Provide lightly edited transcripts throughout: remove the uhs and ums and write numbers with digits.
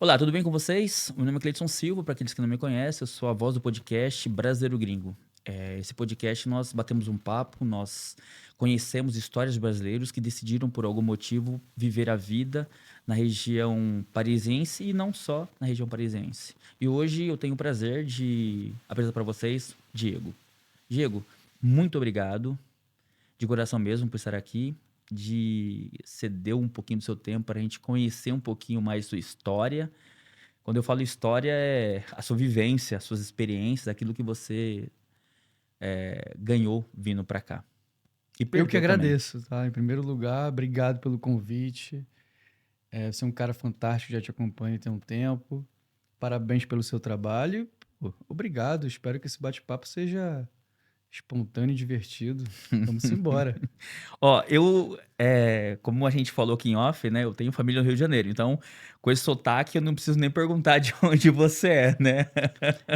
Olá, tudo bem com vocês? Meu nome é Cleiton Silva, para aqueles que não me conhecem, eu sou a voz do podcast Brasileiro Gringo. Esse podcast nós batemos um papo, nós conhecemos histórias de brasileiros que decidiram por algum motivo viver a vida na região parisiense e não só na região parisiense. E hoje eu tenho o prazer de apresentar para vocês Diego. Diego, muito obrigado, de coração mesmo, por estar aqui, de ceder um pouquinho do seu tempo para a gente conhecer um pouquinho mais sua história. Quando eu falo história, é a sua vivência, as suas experiências, aquilo que você ganhou vindo pra cá. E Eu que perdeu também. agradeço, tá? Em primeiro lugar, obrigado pelo convite. Você é um cara fantástico, já te acompanho tem um tempo. Parabéns pelo seu trabalho. Pô, obrigado, espero que esse bate-papo seja espontâneo e divertido. Vamos embora. Ó, como a gente falou aqui em off, né? Eu tenho família no Rio de Janeiro, então com esse sotaque eu não preciso nem perguntar de onde você é, né?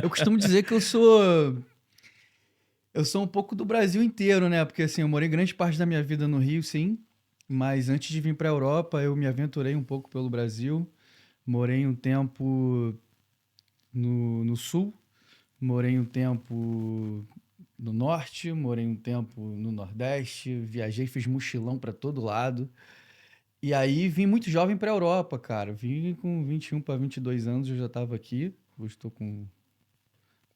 Eu costumo dizer que eu sou um pouco do Brasil inteiro, né? Porque assim, eu morei grande parte da minha vida no Rio, sim, mas antes de vir para a Europa, eu me aventurei um pouco pelo Brasil. Morei um tempo no sul, morei um tempo no norte, morei um tempo no nordeste, viajei, fiz mochilão para todo lado. E aí vim muito jovem para a Europa, cara. Vim com 21 para 22 anos, eu já estava aqui. Hoje estou com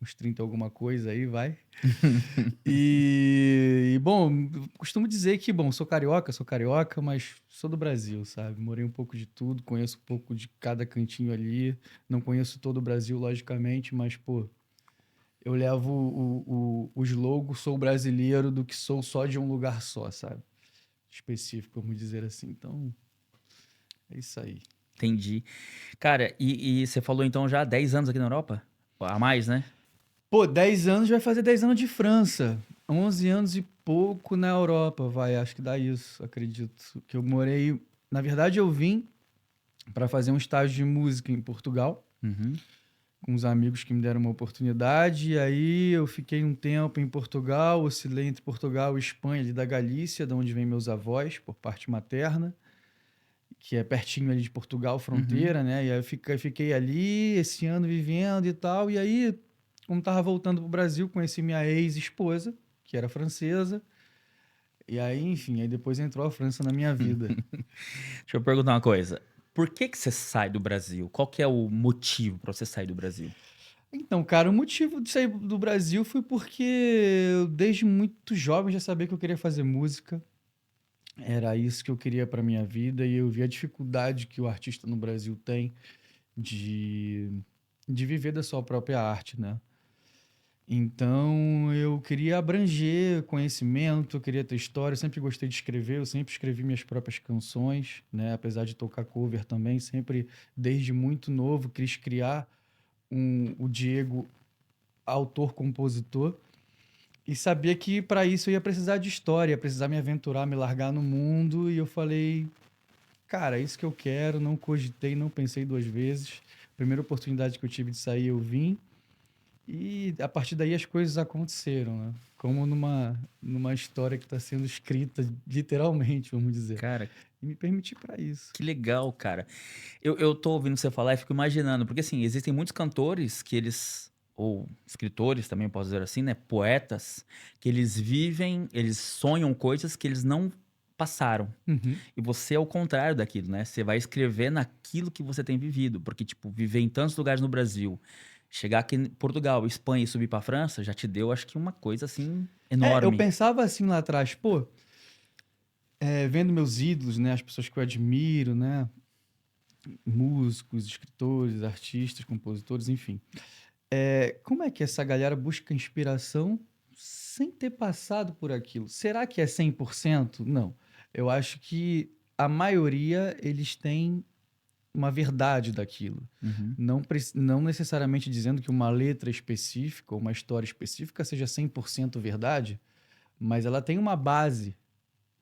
uns 30 alguma coisa aí, vai. Bom, costumo dizer que, bom, sou carioca, mas sou do Brasil, sabe? Morei um pouco de tudo, conheço um pouco de cada cantinho ali. Não conheço todo o Brasil, logicamente, mas, pô, eu levo o slogan sou brasileiro do que sou só de um lugar só, sabe? Específico, vamos dizer assim. Então, é isso aí. Entendi. Cara, e você falou então já há 10 anos aqui na Europa? A mais, né? Pô, 10 anos vai fazer 10 anos de França. 11 anos e pouco na Europa, vai. Acho que dá isso, acredito. Que eu morei. Na verdade, eu vim para fazer um estágio de música em Portugal, Uhum. com uns amigos que me deram uma oportunidade. E aí eu fiquei um tempo em Portugal, oscilei entre Portugal e Espanha, ali da Galícia, de onde vêm meus avós, por parte materna, que é pertinho ali de Portugal, Uhum. fronteira, né? E aí eu fiquei ali esse ano vivendo e tal. E aí, como tava voltando pro Brasil, conheci minha ex-esposa, que era francesa. E aí, enfim, aí depois entrou a França na minha vida. Deixa eu perguntar uma coisa. Por que que você sai do Brasil? Qual que é o motivo pra você sair do Brasil? Então, cara, o motivo de sair do Brasil foi porque eu, desde muito jovem, já sabia que eu queria fazer música. Era isso que eu queria para minha vida e eu vi a dificuldade que o artista no Brasil tem de, de viver da sua própria arte, né? Então eu queria abranger conhecimento, eu queria ter história, eu sempre gostei de escrever, eu sempre escrevi minhas próprias canções, né? Apesar de tocar cover também, sempre desde muito novo quis criar o Diego autor-compositor e sabia que para isso eu ia precisar de história, ia precisar me aventurar, me largar no mundo e eu falei, cara, é isso que eu quero, não cogitei, não pensei duas vezes. Primeira oportunidade que eu tive de sair, eu vim. E a partir daí as coisas aconteceram, né? Como numa história que está sendo escrita, literalmente, vamos dizer. Cara, E me permiti para isso. que legal, cara. Eu tô ouvindo você falar e fico imaginando, porque assim, existem muitos cantores que eles, ou escritores também, posso dizer assim, né? Poetas, que eles vivem, eles sonham coisas que eles não passaram. Uhum. E você é o contrário daquilo, né? Você vai escrever naquilo que você tem vivido. Porque, tipo, viver em tantos lugares no Brasil, chegar aqui em Portugal, Espanha e subir pra França, já te deu, acho que, uma coisa assim Eu enorme. pensava assim lá atrás, pô, vendo meus ídolos, né? As pessoas que eu admiro, né? Músicos, escritores, artistas, compositores, enfim. Como é que essa galera busca inspiração sem ter passado por aquilo? Será que é 100%? Não. Eu acho que a maioria, eles têm uma verdade daquilo. Uhum. Não necessariamente dizendo que uma letra específica ou uma história específica seja 100% verdade, mas ela tem uma base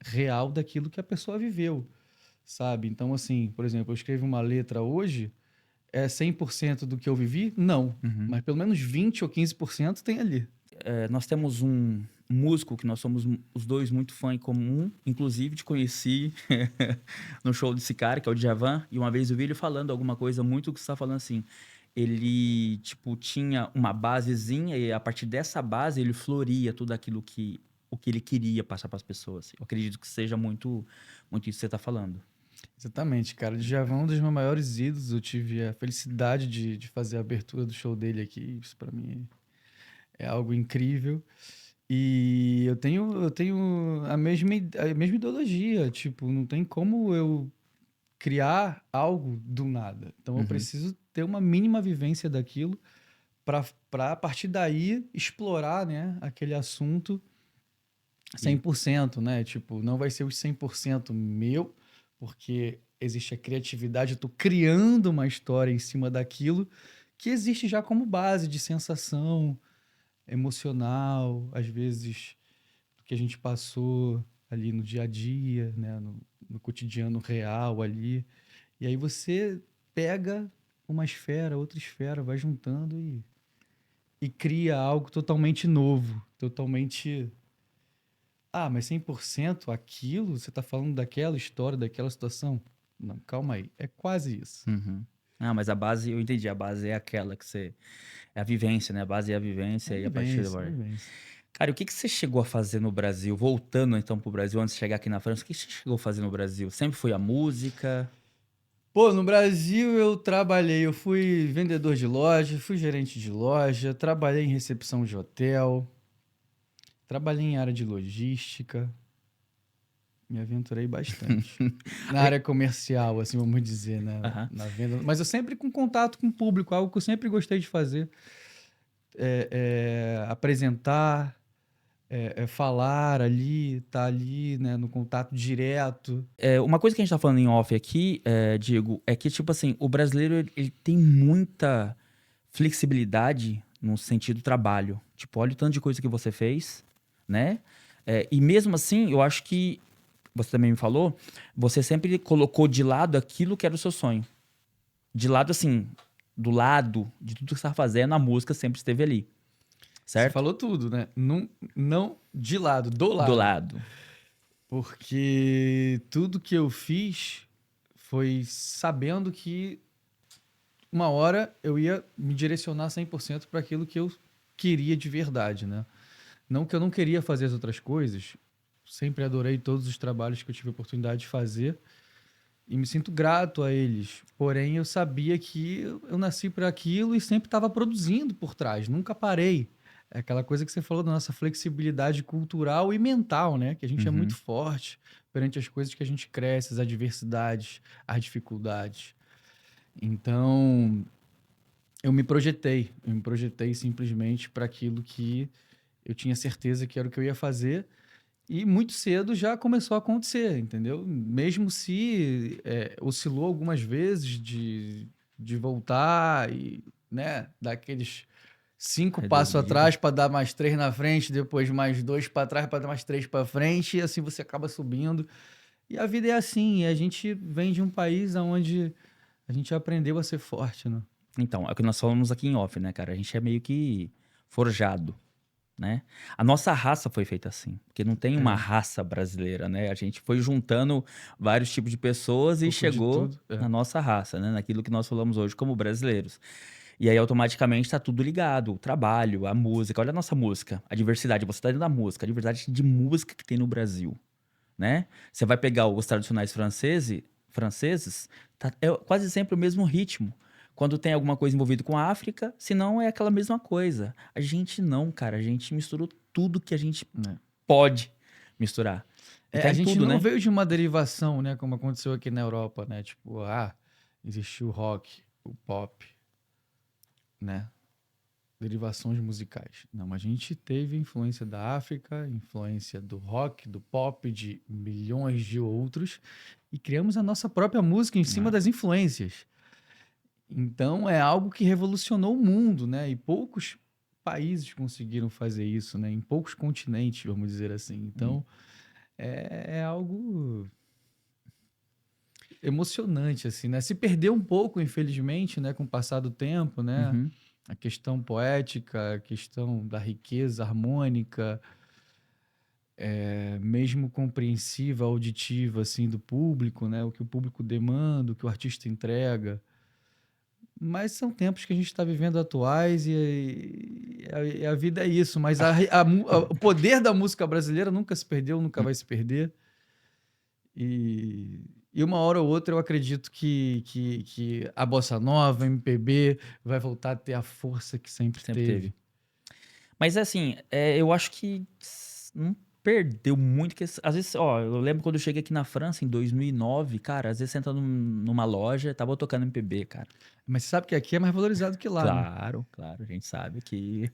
real daquilo que a pessoa viveu, sabe? Então, assim, por exemplo, eu escrevo uma letra hoje, é 100% do que eu vivi? Não. Uhum. Mas pelo menos 20 ou 15% tem ali. nós temos um músico que nós somos os dois muito fã em comum. Inclusive, te conheci no show desse cara, que é o Djavan. E uma vez eu vi ele falando alguma coisa muito que você está falando assim. Ele, tipo, tinha uma basezinha e a partir dessa base ele floria tudo aquilo o que ele queria passar para as pessoas. Eu acredito que seja muito, muito isso que você está falando. Exatamente, cara. O Djavan é um dos meus maiores ídolos. Eu tive a felicidade de fazer a abertura do show dele aqui. Isso pra mim é algo incrível. E eu tenho a mesma ideologia. Tipo, não tem como eu criar algo do nada. Então eu Uhum. preciso ter uma mínima vivência daquilo para a partir daí explorar, né, aquele assunto E, 100%, né? Tipo, não vai ser os 100% meu, porque existe a criatividade, eu tô criando uma história em cima daquilo que existe já como base de sensação emocional, às vezes do que a gente passou ali no dia a dia, né? No cotidiano real ali. E aí você pega uma esfera, outra esfera, vai juntando e cria algo totalmente novo, totalmente. Ah, mas 100% aquilo? Você tá falando daquela história, daquela situação? Não, calma aí. É quase isso. uhum. Ah, mas a base, eu entendi, a base é aquela que você. É a vivência, né? A base é a É vivência e a partir vivência, é da. vivência. Cara, o que que você chegou a fazer no Brasil? Voltando então pro Brasil, antes de chegar aqui na França, o que você chegou a fazer no Brasil? Sempre foi a música? Pô, no Brasil eu trabalhei, eu fui vendedor de loja, fui gerente de loja, trabalhei em recepção de hotel, trabalhei em área de logística, me aventurei bastante. Na Aí- área comercial, assim, vamos dizer, né? Aham. Na venda. Mas eu sempre com contato com o público, algo que eu sempre gostei de fazer. Apresentar, falar ali, tá ali, né, no contato direto. Uma coisa que a gente tá falando em off aqui, Diego, é que, tipo assim, o brasileiro ele tem muita flexibilidade no sentido do trabalho. Tipo, olha o tanto de coisa que você fez, né? E mesmo assim, eu acho que, você também me falou, você sempre colocou de lado aquilo que era o seu sonho. De lado, assim, do lado de tudo que você estava fazendo, a música sempre esteve ali, Você certo? falou tudo, né? Não, não de lado, do Do lado. lado. Porque tudo que eu fiz foi sabendo que uma hora eu ia me direcionar 100% para aquilo que eu queria de verdade, né? Não que eu não queria fazer as outras coisas, sempre adorei todos os trabalhos que eu tive a oportunidade de fazer e me sinto grato a eles. Porém, eu sabia que eu nasci para aquilo e sempre estava produzindo por trás, nunca parei. É aquela coisa que você falou da nossa flexibilidade cultural e mental, né? Que a gente é muito Uhum. forte perante as coisas que a gente cresce, as adversidades, as dificuldades. Então, eu me projetei simplesmente para aquilo que eu tinha certeza que era o que eu ia fazer e muito cedo já começou a acontecer, entendeu? Mesmo se oscilou algumas vezes de voltar e, né, dar aqueles 5 passos Reduzida. atrás para dar mais 3 na frente, depois mais 2 para trás para dar mais 3 para frente, e assim você acaba subindo. E a vida é assim, e a gente vem de um país onde a gente aprendeu a ser forte, né? Então, é o que nós falamos aqui em off, né, cara? A gente é meio que forjado, né? A nossa raça foi feita assim, porque não tem uma É, raça brasileira, né? A gente foi juntando vários tipos de pessoas um e pouco de chegou tudo. na nossa raça, né? Naquilo que nós falamos hoje como brasileiros. E aí, automaticamente, tá tudo ligado. O trabalho, a música. Olha a nossa música, a diversidade. Você tá dentro da música, a diversidade de música que tem no Brasil, né? Você vai pegar os tradicionais franceses, é quase sempre o mesmo ritmo. Quando tem alguma coisa envolvida com a África, se não é aquela mesma coisa. A gente não, cara. A gente misturou tudo que a gente Né? pode misturar. E tá A em gente tudo, não né? veio de uma derivação, né? Como aconteceu aqui na Europa, né? Tipo, existiu o rock, o pop, né? Derivações musicais. Não, a gente teve influência da África, influência do rock, do pop, de milhões de outros, e criamos a nossa própria música em cima É. das influências. Então é algo que revolucionou o mundo, né? E poucos países conseguiram fazer isso, né? Em poucos continentes, vamos dizer assim. Hum. Então é algo emocionante, assim, né? Se perdeu um pouco, infelizmente, né? Com o passar do tempo, né? Uhum. A questão poética, a questão da riqueza harmônica, mesmo compreensiva, auditiva, assim, do público, né? O que o público demanda, o que o artista entrega. Mas são tempos que a gente está vivendo atuais e a vida é isso. Mas o poder da música brasileira nunca se perdeu, nunca vai se perder. E uma hora ou outra eu acredito que a bossa nova, MPB, vai voltar a ter a força que sempre Sempre teve. teve. Mas assim, eu acho que não perdeu muito. Que, às vezes, ó, eu lembro quando eu cheguei aqui na França em 2009, cara, às vezes você entra numa loja, tava tocando MPB, cara. Mas você sabe que aqui é mais valorizado que lá, né? Claro, claro, a gente sabe que.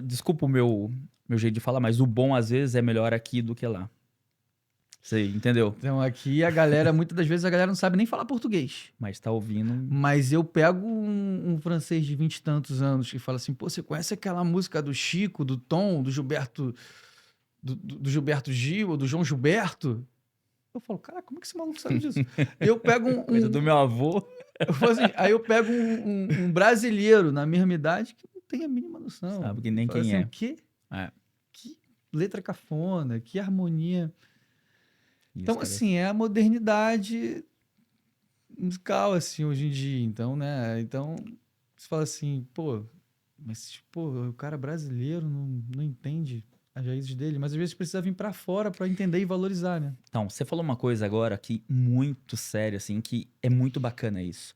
Desculpa o meu jeito de falar, mas o bom às vezes é melhor aqui do que lá. Você entendeu? Então aqui a galera, muitas das vezes a galera não sabe nem falar português. Mas tá ouvindo. Mas eu pego um francês de 20 e tantos anos que fala assim, pô, você conhece aquela música do Chico, do Tom, do Gilberto, do Gilberto Gil, ou do João Gilberto? Eu falo, cara, como é que esse maluco sabe disso? Eu pego Coisa do meu avô. eu falo assim, aí eu pego um brasileiro na mesma idade que não tem a mínima noção. Sabe que nem Fala quem assim, é. o quê? É. Que letra cafona, que harmonia. Isso, Então, cara. assim, é a modernidade musical, assim, hoje em dia. Então, né? Então, você fala assim, pô, mas, tipo, o cara brasileiro não entende as raízes dele, mas às vezes precisa vir pra fora pra entender e valorizar, né? Então, você falou uma coisa agora que muito séria, assim, que é muito bacana isso.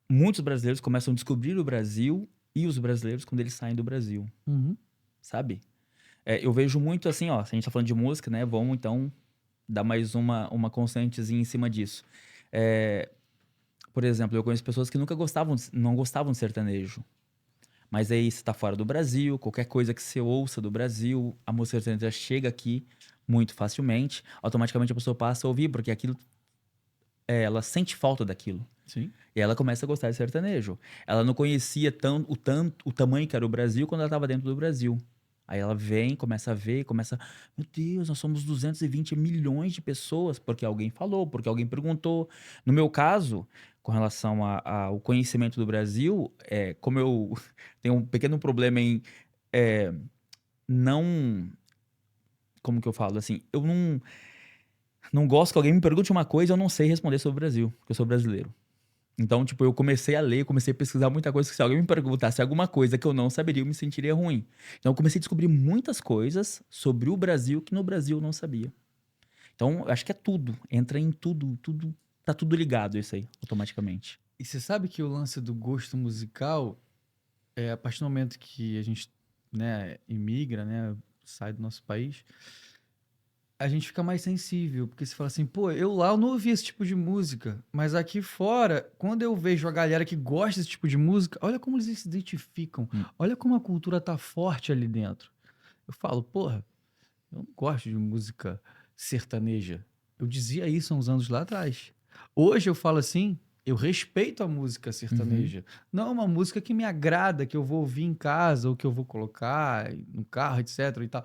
Muitos brasileiros começam a descobrir o Brasil e os brasileiros quando eles saem do Brasil, Uhum. sabe? Eu vejo muito assim, ó, se a gente tá falando de música, né? Vamos então dar mais uma constantezinha em cima disso. É, por exemplo, eu conheço pessoas que nunca não gostavam de sertanejo. Mas aí você tá fora do Brasil, qualquer coisa que você ouça do Brasil, a música sertaneja chega aqui muito facilmente, automaticamente a pessoa passa a ouvir, porque aquilo, ela sente falta daquilo. Sim. E ela começa a gostar de sertanejo. Ela não conhecia o tamanho que era o Brasil quando ela estava dentro do Brasil. Aí ela vem, começa a ver, começa. Meu Deus, nós somos 220 milhões de pessoas, porque alguém falou, porque alguém perguntou. No meu caso, com relação ao conhecimento do Brasil, como eu tenho um pequeno problema em não. Como que eu falo assim? Eu não gosto que alguém me pergunte uma coisa e eu não sei responder sobre o Brasil, porque eu sou brasileiro. Então, tipo, eu comecei a ler, comecei a pesquisar muita coisa, que se alguém me perguntasse alguma coisa que eu não saberia, eu me sentiria ruim. Então, eu comecei a descobrir muitas coisas sobre o Brasil que no Brasil eu não sabia. Então, eu acho que é tudo, entra em tudo, tá tudo ligado isso aí, automaticamente. E você sabe que o lance do gosto musical é a partir do momento que a gente, né, imigra, né, sai do nosso país, a gente fica mais sensível, porque você fala assim, pô, eu lá eu não ouvi esse tipo de música, mas aqui fora, quando eu vejo a galera que gosta desse tipo de música, olha como eles se identificam, Hum. olha como a cultura tá forte ali dentro. Eu falo, porra, eu não gosto de música sertaneja. Eu dizia isso há uns anos lá atrás. Hoje eu falo assim, eu respeito a música sertaneja. Não é uma música que me agrada, que eu vou ouvir em casa ou que eu vou colocar no carro, etc. e tal.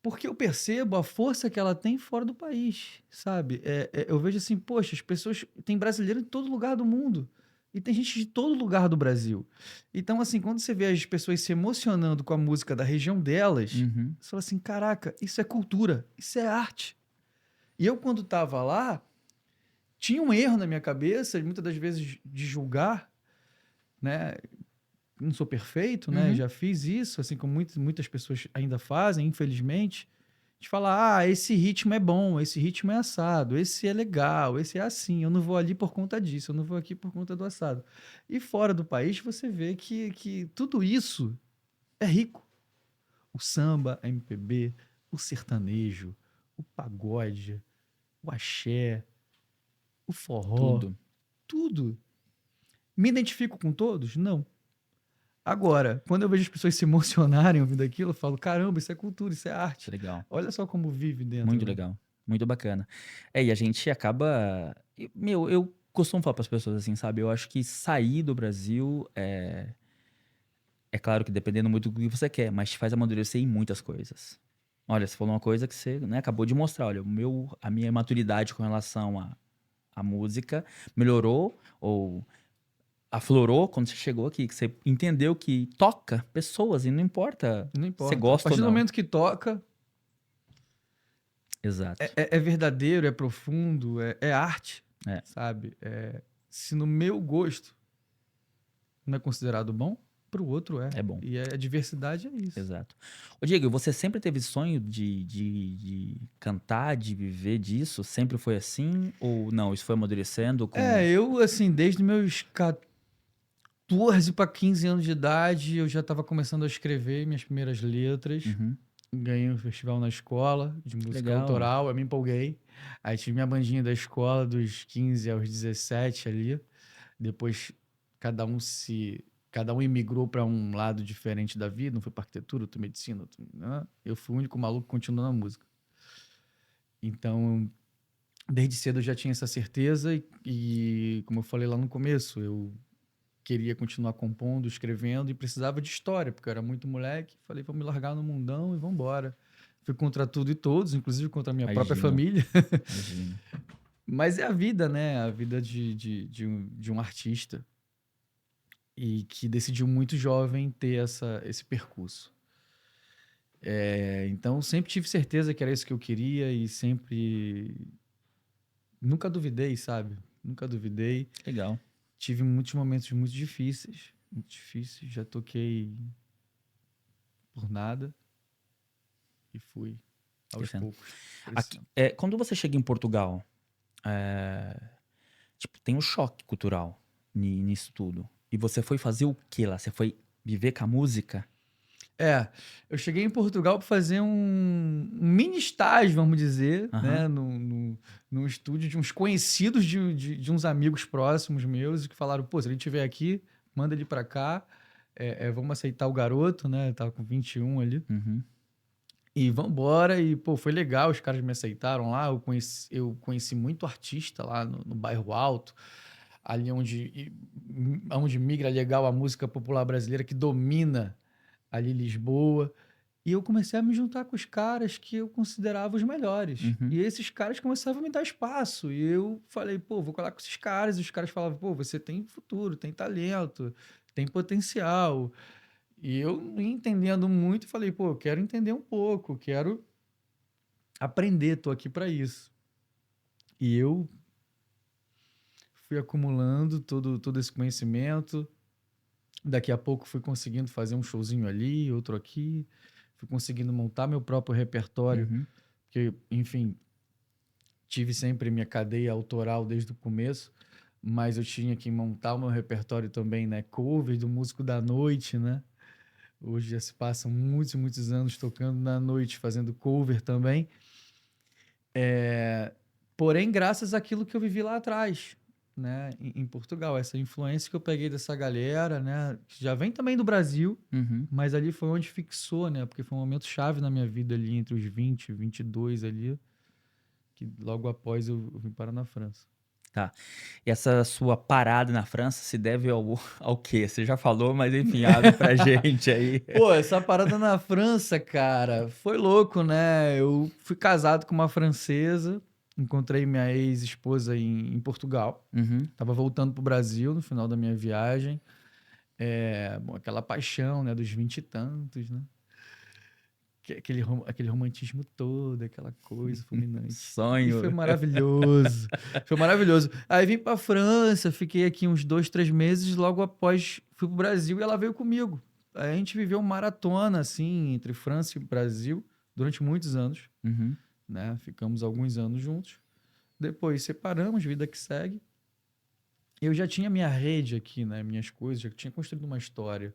Porque eu percebo a força que ela tem fora do país, sabe? Eu vejo assim, poxa, as pessoas. Tem brasileiro em todo lugar do mundo. E tem gente de todo lugar do Brasil. Então, assim, quando você vê as pessoas se emocionando com a música da região delas, Uhum. você fala assim: caraca, isso é cultura, isso é arte. E eu, quando estava lá, tinha um erro na minha cabeça, muitas das vezes, de julgar, né? Não sou perfeito, né? Uhum. Já fiz isso, assim como muitas pessoas ainda fazem, infelizmente. De falar, esse ritmo é bom, esse ritmo é assado, esse é legal, esse é assim. Eu não vou ali por conta disso, eu não vou aqui por conta do assado. E fora do país, você vê que tudo isso é rico. O samba, a MPB, o sertanejo, o pagode, o axé, o forró, Tudo. tudo. Me identifico com todos? Não. Agora, quando eu vejo as pessoas se emocionarem ouvindo aquilo, eu falo, caramba, isso é cultura, isso é Isso arte. é legal. Olha só como vive dentro, Muito né? legal. Muito bacana. E a gente acaba. Meu, eu costumo falar para as pessoas assim, sabe? Eu acho que sair do Brasil é claro que dependendo muito do que você quer, mas te faz amadurecer em muitas coisas. Olha, você falou uma coisa que você, né, acabou de mostrar. Olha, a minha maturidade com relação à música melhorou, ou aflorou quando você chegou aqui, que você entendeu que toca pessoas e não importa Não se importa. você gosta A partir ou do não. momento que toca, Exato. é verdadeiro, é profundo, é arte, É. sabe? Se no meu gosto não é considerado bom, para o outro é. É bom. E a diversidade é isso. Exato. Ô, Diego, você sempre teve sonho de cantar, de viver disso? Sempre foi assim? Ou não? Isso foi amadurecendo com. Eu, assim, desde meus 14 para 15 anos de idade, eu já estava começando a escrever minhas primeiras letras. Uhum. Ganhei um festival na escola de Que música legal. autoral, eu me empolguei. Aí tive minha bandinha da escola dos 15 aos 17 ali. Depois cada um cada um imigrou para um lado diferente da vida, um foi para arquitetura, outro medicina, outro, né? Eu fui o único maluco que continuou na música. Então, desde cedo eu já tinha essa certeza e como eu falei lá no começo, eu queria continuar compondo, escrevendo e precisava de história, porque eu era muito moleque. Falei, vou me largar no mundão e vamos embora. Fui contra tudo e todos, inclusive contra a minha própria Imagino, família. imagino. Mas é a vida, né? A vida de um artista e que decidiu muito jovem ter esse percurso. Então, sempre tive certeza que era isso que eu queria e sempre... Nunca duvidei, sabe? Nunca duvidei. Legal. Tive muitos momentos muito difíceis. Muito difíceis. Já toquei por nada e fui aos Interessante. poucos Aqui, crescendo. quando você chega em Portugal, é, tipo, tem um choque cultural nisso tudo. E você foi fazer o que lá? Você foi viver com a música? Eu cheguei em Portugal para fazer um mini estágio, vamos dizer, Aham. né? Num estúdio de uns conhecidos de uns amigos próximos meus que falaram, pô, se a gente vier aqui, manda ele para cá, vamos aceitar o garoto, né? Eu tava com 21 ali. Uhum. E vambora, e pô, foi legal, os caras me aceitaram lá, eu conheci muito artista lá no Bairro Alto, ali onde migra legal a música popular brasileira, que domina ali Lisboa. E eu comecei a me juntar com os caras que eu considerava os melhores. Uhum. E esses caras começavam a me dar espaço. E eu falei, pô, vou colar com esses caras. E os caras falavam, pô, você tem futuro, tem talento, tem potencial. E eu, não entendendo muito, falei, pô, eu quero entender um pouco, quero aprender, tô aqui para isso. E eu fui acumulando todo esse conhecimento. Daqui a pouco fui conseguindo fazer um showzinho ali, outro aqui. Fui conseguindo montar meu próprio repertório, Uhum. porque, enfim, tive sempre minha cadeia autoral desde o começo, mas eu tinha que montar o meu repertório também, né? Cover do músico da noite, né? Hoje já se passam muitos e muitos anos tocando na noite, fazendo cover também. Porém, graças àquilo que eu vivi lá atrás, né? Em Portugal, essa influência que eu peguei dessa galera, né? Que já vem também do Brasil, Uhum. mas ali foi onde fixou, né? Porque foi um momento chave na minha vida ali, entre os 20 e 22 ali, que logo após eu vim parar na França. Tá. E essa sua parada na França se deve ao quê? Você já falou, mas enfim, abre pra gente aí. Pô, essa parada na França, cara, foi louco, né? Eu fui casado com uma francesa, encontrei minha ex-esposa em Portugal. Uhum. Tava voltando pro Brasil no final da minha viagem. Bom, aquela paixão, né, dos 20 e tantos, né? Aquele romantismo todo, aquela coisa fulminante. E foi Sonho. maravilhoso. Foi maravilhoso. Aí vim pra França, fiquei aqui uns 2, 3 meses, logo após fui pro Brasil e ela veio comigo. Aí a gente viveu uma maratona, assim, entre França e Brasil, durante muitos anos, Uhum. né? Ficamos alguns anos juntos. Depois separamos, vida que segue. Eu já tinha minha rede aqui, né? Minhas coisas, já tinha construído uma história.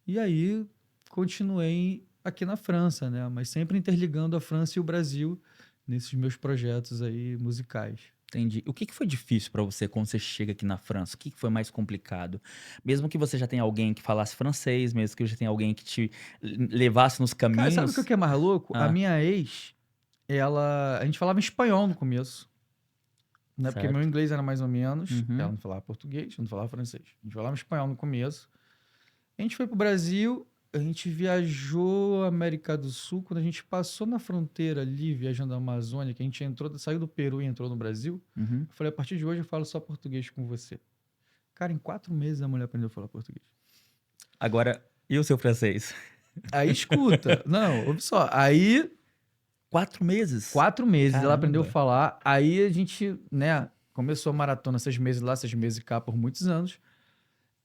E aí continuei aqui na França, né? Mas sempre interligando a França e o Brasil nesses meus projetos aí musicais. Entendi. O que foi difícil pra você quando você chega aqui na França? O que foi mais complicado? Mesmo que você já tenha alguém que falasse francês, mesmo que já tenha alguém que te levasse nos Cara, sabe o caminhos. que é mais louco? A Ah, minha ex, a gente falava em espanhol no começo, né? Porque meu certo. inglês era mais ou menos, ela Uhum. não falava português, eu não falava francês. A gente falava espanhol no começo. A gente foi pro Brasil, a gente viajou a América do Sul. Quando a gente passou na fronteira ali, viajando a Amazônia, que a gente saiu do Peru e entrou no Brasil, Uhum. eu falei, a partir de hoje eu falo só português com você. Cara, em 4 meses a mulher aprendeu a falar português. Agora, e o seu francês? Aí escuta. Não, ouve só. Aí, 4 meses? 4 meses ela aprendeu a Caramba. falar. Aí a gente, né, começou a maratona 6 meses lá, 6 meses cá por muitos anos.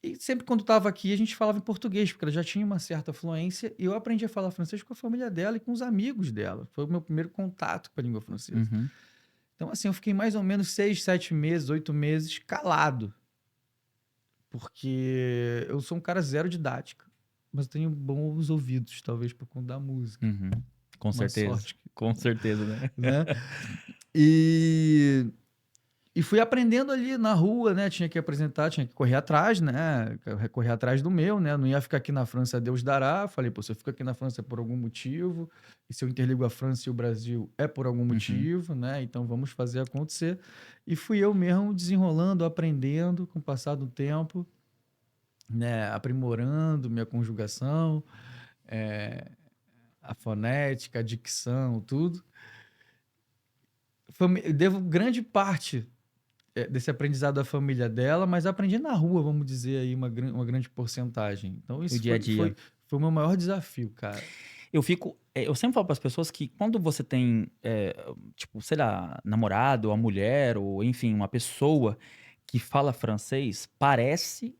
E sempre quando tava aqui, a gente falava em português, porque ela já tinha uma certa fluência. E eu aprendi a falar francês com a família dela e com os amigos dela. Foi o meu primeiro contato com a língua francesa. Uhum. Então, assim, eu fiquei mais ou menos 6, 7 meses, 8 meses calado. Porque eu sou um cara zero didática. Mas eu tenho bons ouvidos, talvez, por conta da música. Uhum. Com Uma certeza. sorte, Com certeza, né? né? E fui aprendendo ali na rua, né? Tinha que apresentar, tinha que correr atrás, né? Correr atrás do meu, né? Não ia ficar aqui na França, Deus dará. Falei, pô, se eu fico aqui na França é por algum motivo. E se eu interligo a França e o Brasil é por algum Uhum. motivo, né? Então vamos fazer acontecer. E fui eu mesmo desenrolando, aprendendo com o passar do tempo, né? Aprimorando minha conjugação, a fonética, a dicção, tudo. Eu devo grande parte desse aprendizado à família dela, mas aprendi na rua, vamos dizer aí, uma grande porcentagem. Então, O isso dia a dia. foi o meu maior desafio, cara. Eu sempre falo para as pessoas que quando você tem, tipo, sei lá, namorado, ou a mulher, ou enfim, uma pessoa que fala francês, parece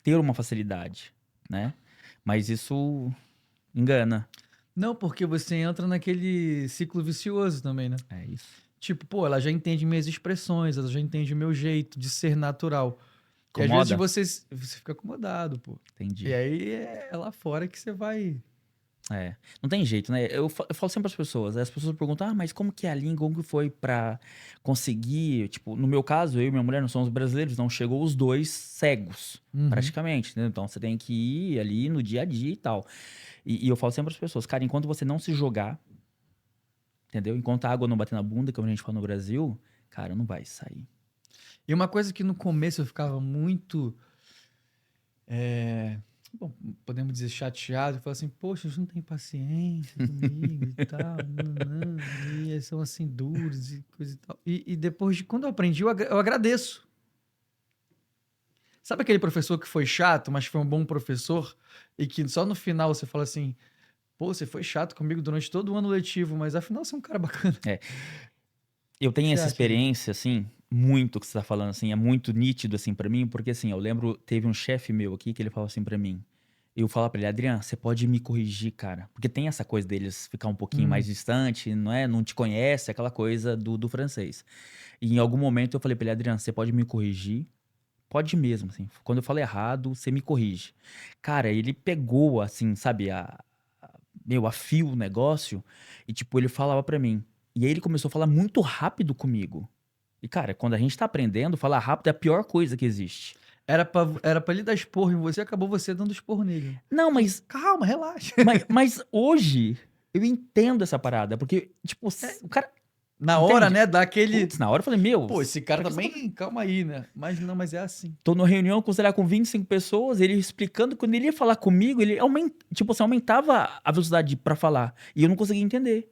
ter uma facilidade, né? Mas isso engana. Não, porque você entra naquele ciclo vicioso também, né? É isso. Tipo, pô, ela já entende minhas expressões, ela já entende o meu jeito de ser natural. E às vezes Incomoda? você fica acomodado, pô. Entendi. E aí é lá fora que você vai. É, não tem jeito, né? Eu falo sempre para as pessoas perguntam, mas como que é a língua, como que foi para conseguir, tipo, no meu caso, eu e minha mulher não somos brasileiros, então chegou os dois cegos, Uhum. praticamente, né? Então você tem que ir ali no dia a dia e tal. E eu falo sempre para as pessoas, cara, enquanto você não se jogar, entendeu? Enquanto a água não bater na bunda, como a gente fala no Brasil, cara, não vai sair. E uma coisa que no começo eu ficava muito. Bom, podemos dizer chateado, falar assim, poxa, eles não têm paciência comigo e tal, nanã, e eles são assim duros e coisa e tal. E depois de quando eu aprendi, eu agradeço. Sabe aquele professor que foi chato, mas foi um bom professor e que só no final você fala assim, pô, você foi chato comigo durante todo o ano letivo, mas afinal você é um cara bacana. É, eu O que tenho você essa acha disso? experiência, assim, muito que você tá falando, assim, é muito nítido, assim, para mim, porque, assim, eu lembro, teve um chefe meu aqui que ele falou assim para mim, eu falava pra ele, Adriano, você pode me corrigir, cara? Porque tem essa coisa deles ficar um pouquinho mais distante, não é? Não te conhece, aquela coisa do francês. E em algum momento eu falei pra ele, Adriano, você pode me corrigir? Pode mesmo, assim. Quando eu falo errado, você me corrige. Cara, ele pegou, assim, sabe, a fio o negócio e, tipo, ele falava pra mim. E aí ele começou a falar muito rápido comigo. E, cara, quando a gente tá aprendendo, falar rápido é a pior coisa que existe. Era pra ele dar esporro em você, acabou você dando esporro nele. Né? Não, mas Calma, relaxa. Mas hoje eu entendo essa parada, porque, tipo, o cara. Na hora, Entende? né, dá aquele... Putz, na hora eu falei, meu, Pô, esse cara pra que você tá também, calma aí, né? Mas não, mas é assim. tô numa reunião com, sei lá, com 25 pessoas, ele explicando, quando ele ia falar comigo, ele tipo assim, aumentava a velocidade pra falar. E eu não conseguia entender.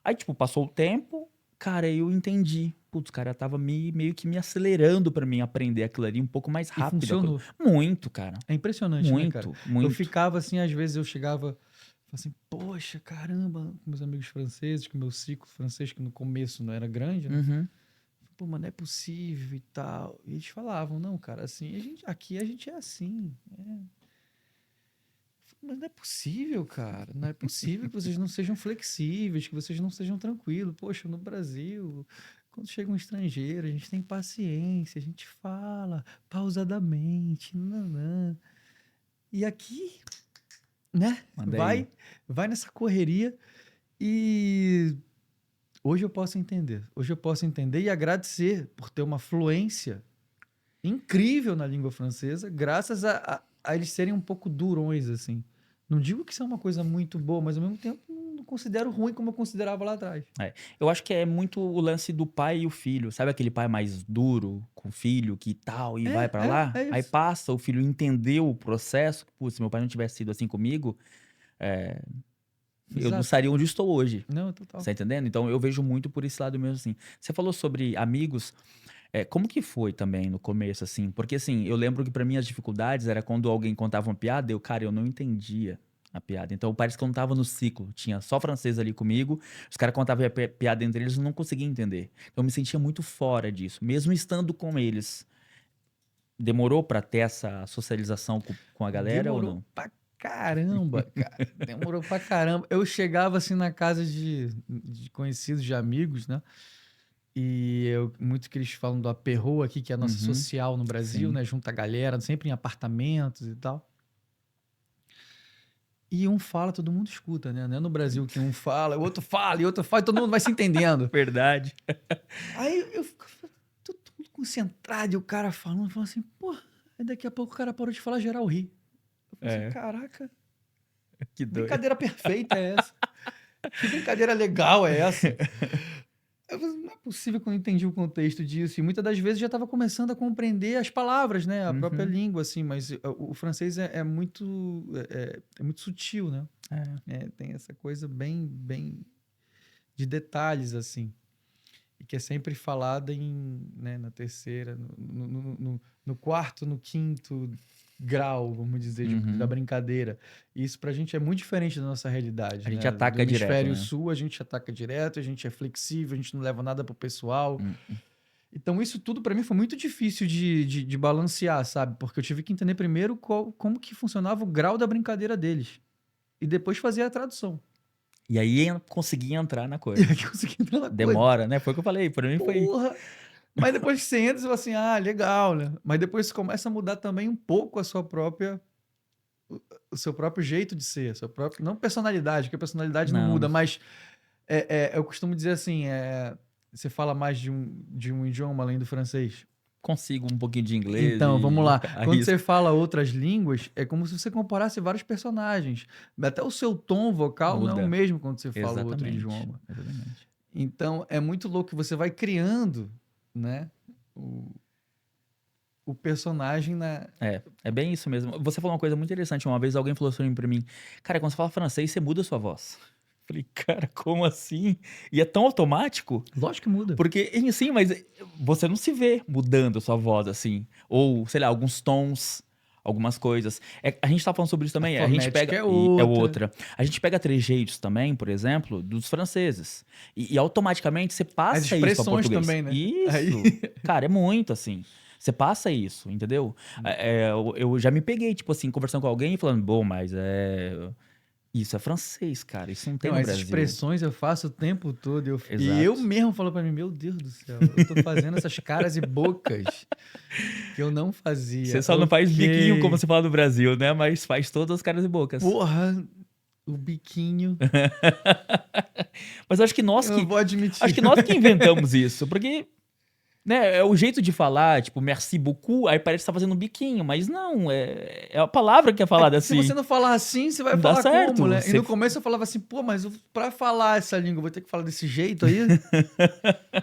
Aí, tipo, passou o tempo, cara, eu entendi. Putz, o cara tava meio que me acelerando pra mim aprender aquilo ali um pouco mais E rápido. funcionou. Muito, cara. É impressionante, né, cara? Muito, Eu muito. ficava assim, às vezes eu chegava, falava assim, poxa, caramba, com meus amigos franceses, com meu ciclo francês, que no começo não era grande, né? Uhum. Pô, mas não é possível e tal. E eles falavam, não, cara, assim, aqui a gente é assim. Mas não é possível, cara. Não é possível que vocês não sejam flexíveis, que vocês não sejam tranquilos. Poxa, no Brasil, quando chega um estrangeiro, a gente tem paciência, a gente fala pausadamente, nanã. E aqui, né? Manda aí. Vai nessa correria e hoje eu posso entender. Hoje eu posso entender e agradecer por ter uma fluência incrível na língua francesa, graças a eles serem um pouco durões, assim. Não digo que isso é uma coisa muito boa, mas ao mesmo tempo não considero ruim como eu considerava lá atrás. É, eu acho que é muito o lance do pai e o filho. Sabe aquele pai mais duro com o filho, que tal, e vai pra lá? É Aí isso. passa, o filho entendeu o processo. Putz, se meu pai não tivesse sido assim comigo, eu não Exato. estaria onde estou hoje. Não, total. Você tá entendendo? Então eu vejo muito por esse lado mesmo assim. Você falou sobre amigos. Como que foi também no começo, assim? Porque, assim, eu lembro que pra mim as dificuldades era quando alguém contava uma piada, cara, eu não entendia a piada. Então parece que eu não tava no ciclo. Tinha só francês ali comigo, os caras contavam a piada entre eles, eu não conseguia entender. Então eu me sentia muito fora disso, mesmo estando com eles. Demorou pra ter essa socialização com a galera ou Demorou não? pra caramba, cara. Demorou pra caramba. Eu chegava assim na casa de conhecidos, de amigos, né? E muito que eles falam do aperro aqui, que é a nossa Uhum, social no Brasil, sim. né? Junta a galera, sempre em apartamentos e tal. E um fala, todo mundo escuta, né? Não é no Brasil que um fala, o outro fala, e o outro fala, e todo mundo vai se entendendo. Verdade. Aí eu ficava todo mundo concentrado, e o cara falando assim, pô, aí daqui a pouco o cara parou de falar, geral ri. Eu falei assim, É, caraca, que doido. brincadeira perfeita é essa? Que brincadeira legal é essa? Eu falei, não é possível que eu não entendi o contexto disso. E muitas das vezes já estava começando a compreender as palavras, né? A própria Uhum, língua, assim. Mas o francês é muito sutil, né? é. Tem essa coisa bem de detalhes, assim. E que é sempre falada né, na terceira, no quarto, no quinto grau, vamos dizer, da Uhum. brincadeira. E isso pra gente é muito diferente da nossa A realidade, gente né? Do ataca direto, hemisfério né? sul, a gente ataca direto, a gente é flexível, a gente não leva nada pro pessoal. Hum. Então, isso tudo pra mim foi muito difícil de balancear, sabe? Porque eu tive que entender primeiro como que funcionava o grau da brincadeira deles. E depois fazer a tradução. E aí consegui entrar na E coisa. aí que eu consegui entrar na coisa. Demora, né? Foi o que eu falei, pra mim foi. Porra! Mas depois que você entra, você fala assim, ah, legal, né? Mas depois você começa a mudar também um pouco o seu próprio jeito de ser, não personalidade, porque a personalidade não Não, muda, mas eu costumo dizer assim, você fala mais de um idioma além do francês. consigo um pouquinho de inglês Então, vamos e lá. Quando você arrisco. fala outras línguas, é como se você comparasse vários personagens. Até o seu tom vocal não é o Muda. mesmo quando você fala outro Exatamente. idioma. Exatamente. Então, é muito louco que você vai criando, né? O personagem na. É bem isso mesmo. Você falou uma coisa muito interessante. Uma vez alguém falou assim pra mim: Cara, quando você fala francês, você muda a sua voz. Falei, cara, como assim? E é tão automático? Lógico que muda. Porque, sim, mas você não se vê mudando a sua voz assim. Ou, sei lá, alguns tons, algumas coisas. A gente tá falando sobre isso A também. A gente fonética pega. é E é outra. outra. A gente pega trejeitos também, por exemplo, dos franceses. E automaticamente você As passa isso para expressões português. também, né? Aí. Isso. Cara, é muito assim. Você passa isso, entendeu? Eu já me peguei, tipo assim, conversando com alguém e falando, bom, mas isso é francês, cara. Isso não tem Não, no as Brasil. expressões eu faço o tempo todo. E eu Exato. mesmo falo pra mim, meu Deus do céu, eu tô fazendo essas caras e bocas que eu não Você fazia. só não faz biquinho como Ok. você fala do Brasil, né? Mas faz todas as caras e bocas. Porra, o biquinho. Mas acho que nós Eu que vou acho admitir. que nós que inventamos isso, porque né, é o jeito de falar, tipo, merci beaucoup, aí parece que tá fazendo um biquinho, mas não, é a palavra que é É falada que se você assim. não falar assim, você vai Não dá falar como, certo. né? E Você no começo eu falava assim, pô, mas pra falar essa língua, eu vou ter que falar desse jeito aí?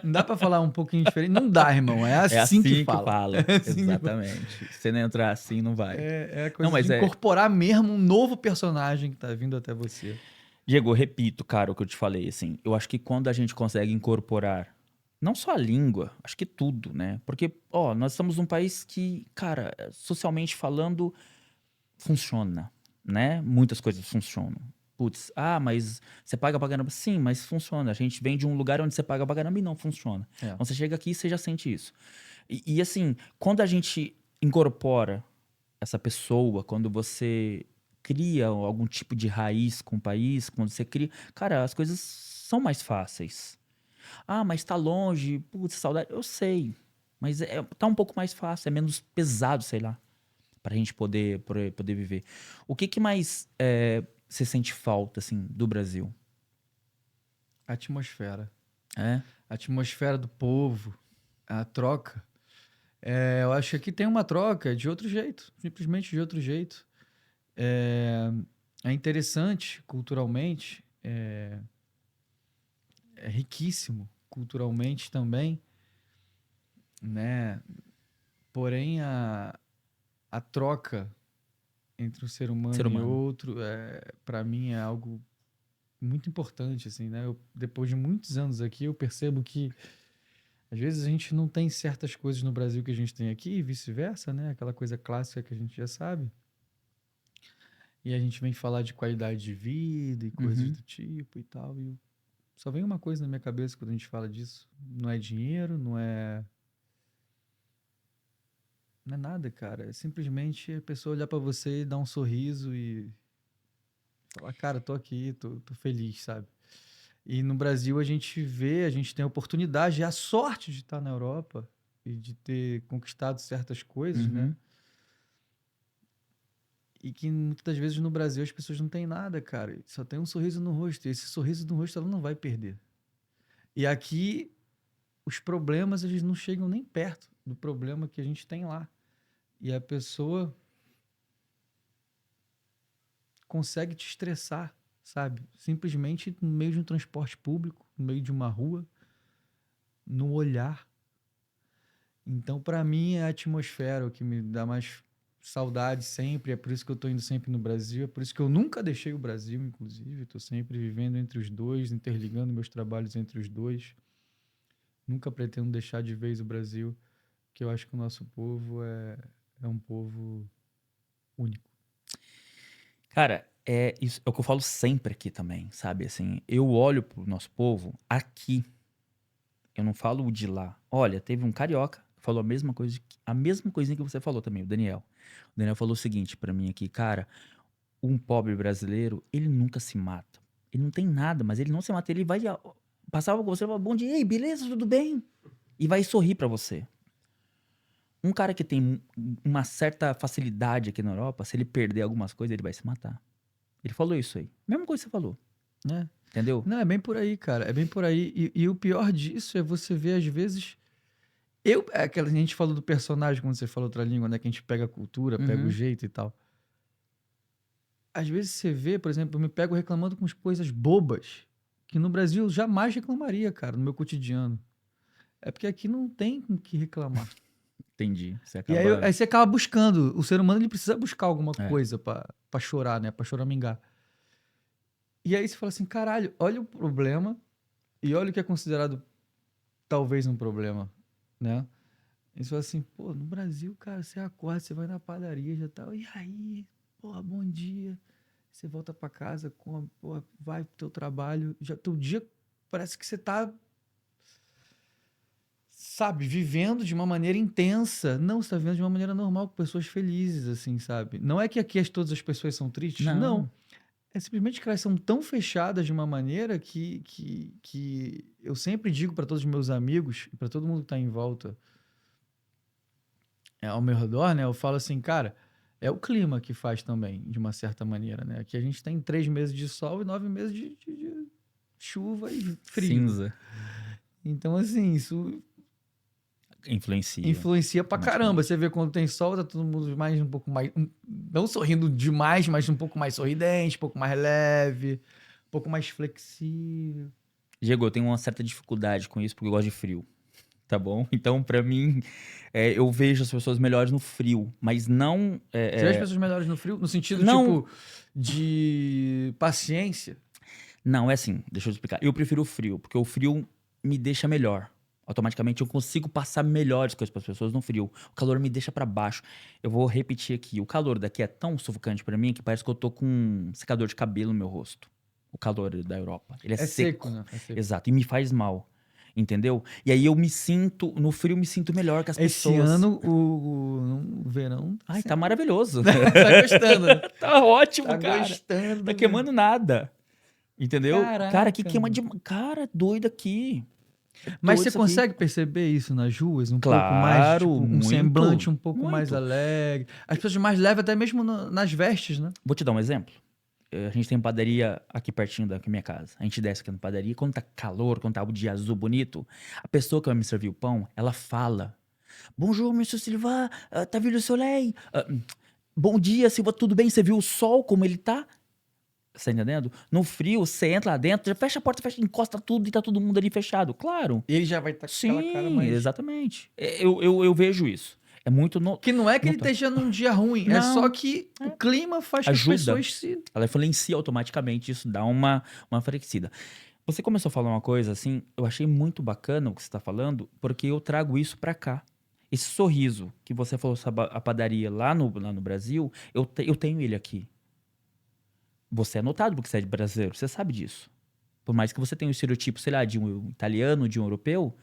Não dá pra falar um pouquinho diferente? Não dá, irmão. É é assim que assim que fala. fala. É assim que fala. Exatamente. Se não entrar assim, não vai. É a Não, coisa de mas incorporar mesmo um novo personagem que tá vindo até você. Diego, eu repito, cara, o que eu te falei, assim, eu acho que quando a gente consegue incorporar não só a língua, acho que tudo, né? Porque, ó, nós estamos num país que, cara, socialmente falando, funciona, né? Muitas coisas funcionam. Putz, mas você paga pra caramba? Sim, mas funciona. A gente vem de um lugar onde você paga pra caramba e não funciona. É. Então você chega aqui e você já sente isso. E assim, quando a gente incorpora essa pessoa, quando você cria algum tipo de raiz com o país, quando você cria. Cara, as coisas são mais fáceis. Mas tá longe, putz, saudade. Eu sei. Mas tá um pouco mais fácil, é menos pesado, sei lá, pra gente poder viver. O que mais você sente falta, assim, do Brasil? Atmosfera. É? A atmosfera do povo, a troca. Eu acho que aqui tem uma troca de outro jeito, simplesmente de outro jeito. É interessante culturalmente, é riquíssimo culturalmente também, né? Porém, a troca entre um ser Ser humano e humano. outro, para mim, é algo muito importante, assim, né? Depois de muitos anos aqui, eu percebo que Às vezes a gente não tem certas coisas no Brasil que a gente tem aqui e vice-versa, né? Aquela coisa clássica que a gente já sabe. E a gente vem falar de qualidade de vida e coisas do tipo e tal. E só vem uma coisa na minha cabeça quando a gente fala disso. Não é dinheiro, não é nada, cara. É simplesmente a pessoa olhar pra você e dar um sorriso e falar, cara, tô aqui, tô feliz, sabe? E no Brasil a gente tem a oportunidade e a sorte de estar na Europa e de ter conquistado certas coisas, né? Uhum. E que muitas das vezes no Brasil as pessoas não têm nada, cara. Só tem um sorriso no rosto. E esse sorriso no rosto ela não vai perder. E aqui os problemas eles não chegam nem perto do problema que a gente tem lá. E a pessoa consegue te estressar, sabe? Simplesmente no meio de um transporte público, no meio de uma rua, no olhar. Então, para mim, é a atmosfera o que me dá mais saudade sempre. É por isso que eu tô indo sempre no Brasil. É por isso que eu nunca deixei o Brasil, inclusive. Estou sempre vivendo entre os dois, interligando meus trabalhos entre os dois. Nunca pretendo deixar de vez o Brasil, porque eu acho que o nosso povo é um povo único. Cara, é isso, é o que eu falo sempre aqui também, sabe? Assim, eu olho pro nosso povo aqui. Eu não falo o de lá. Olha, teve um carioca que falou a mesma coisa, a mesma coisinha que você falou também, o Daniel. O Daniel falou o seguinte pra mim aqui, cara, um pobre brasileiro, ele nunca se mata. Ele não tem nada, mas ele não se mata. Ele vai passar com você e falar, bom dia, ei, beleza, tudo bem? E vai sorrir pra você. Um cara que tem uma certa facilidade aqui na Europa, se ele perder algumas coisas, ele vai se matar. Ele falou isso aí. Mesma coisa que você falou. Né? Entendeu? Não, é bem por aí, cara. É bem por aí. E o pior disso é você ver, às vezes. A gente falou do personagem quando você falou outra língua, né? Que a gente pega a cultura, pega o Uhum. jeito e tal. Às vezes você vê, por exemplo, eu me pego reclamando com as coisas bobas que no Brasil eu jamais reclamaria, cara, no meu cotidiano. É porque aqui não tem com o que reclamar. Entendi. Você E aí, acaba. aí você acaba buscando. O ser humano ele precisa buscar alguma É. coisa pra chorar, né? Pra choramingar. E aí você fala assim, caralho, olha o problema e olha o que é considerado talvez um problema, né? E você fala assim, pô, no Brasil, cara, você acorda, você vai na padaria, já tá, e aí, porra, bom dia. Você volta pra casa, come, porra, vai pro teu trabalho, já teu dia parece que você tá, sabe, vivendo de uma maneira intensa. Não, você tá vivendo de uma maneira normal, com pessoas felizes, assim, sabe? Não é que aqui todas as pessoas são tristes, não. Não. É simplesmente que elas são tão fechadas de uma maneira que eu sempre digo para todos os meus amigos e para todo mundo que tá em volta ao meu redor, né? Eu falo assim, cara, é o clima que faz também, de uma certa maneira, né? Aqui a gente tem 3 meses de sol e 9 meses de chuva e frio. Cinza. Então, assim, isso Influencia. influencia pra caramba. Automaticamente. Você vê quando tem sol, tá todo mundo mais um pouco mais. Não sorrindo demais, mas um pouco mais sorridente, um pouco mais leve, um pouco mais flexível. Diego, eu tenho uma certa dificuldade com isso porque eu gosto de frio. Tá bom? Então, pra mim, eu vejo as pessoas melhores no frio, mas não. Você vê as pessoas melhores no frio? No sentido, Não. tipo, de paciência? Não, é assim, deixa eu explicar. Eu prefiro o frio, porque o frio me deixa melhor. Automaticamente eu consigo passar melhores coisas para as pessoas no frio. O calor me deixa para baixo. Eu vou repetir aqui. O calor daqui é tão sufocante para mim que parece que eu tô com um secador de cabelo no meu rosto. O calor da Europa. Ele é É seco. seco, né? É seco. Exato. E me faz mal. Entendeu? E aí eu me sinto, no frio eu me sinto melhor que as Esse pessoas. ano, o verão Ai, tá sendo- maravilhoso. tá gostando, né? Tá ótimo, Tá cara. gostando. Tá queimando nada. Entendeu? Cara, que Caraca, queima mano. de. Cara, doido aqui. Mas Doido você isso aqui. consegue perceber isso nas ruas? Um pouco mais, Claro, tipo, um muito, semblante um pouco mais muito. alegre. As pessoas mais leves, até mesmo nas vestes, né? Vou te dar um exemplo. A gente tem padaria aqui pertinho da minha casa. A gente desce aqui na padaria. Quando tá calor, quando tá o dia azul bonito, a pessoa que vai me servir o pão, ela fala: Bonjour, monsieur Silva, tá vindo o soleil? Bom dia, Silva, tudo bem? Você viu o sol como ele tá? Você tá entendendo? No frio, você entra lá dentro, já fecha a porta, encosta tudo e tá todo mundo ali fechado. Claro. E ele já vai estar com aquela cara Sim, mais... exatamente. Eu vejo isso. É muito. Que não é que ele Nota- esteja num dia ruim, é só Não, que o clima faz que as ajuda. pessoas se... Ela influencia automaticamente, isso dá uma flexida. Você começou a falar uma coisa assim, eu achei muito bacana o que você tá falando, porque eu trago isso pra cá. Esse sorriso que você falou sobre a padaria lá no Brasil, eu tenho ele aqui. Você é notado porque você é brasileiro, você sabe disso. Por mais que você tenha um estereotipo, sei lá, de um italiano, de um europeu,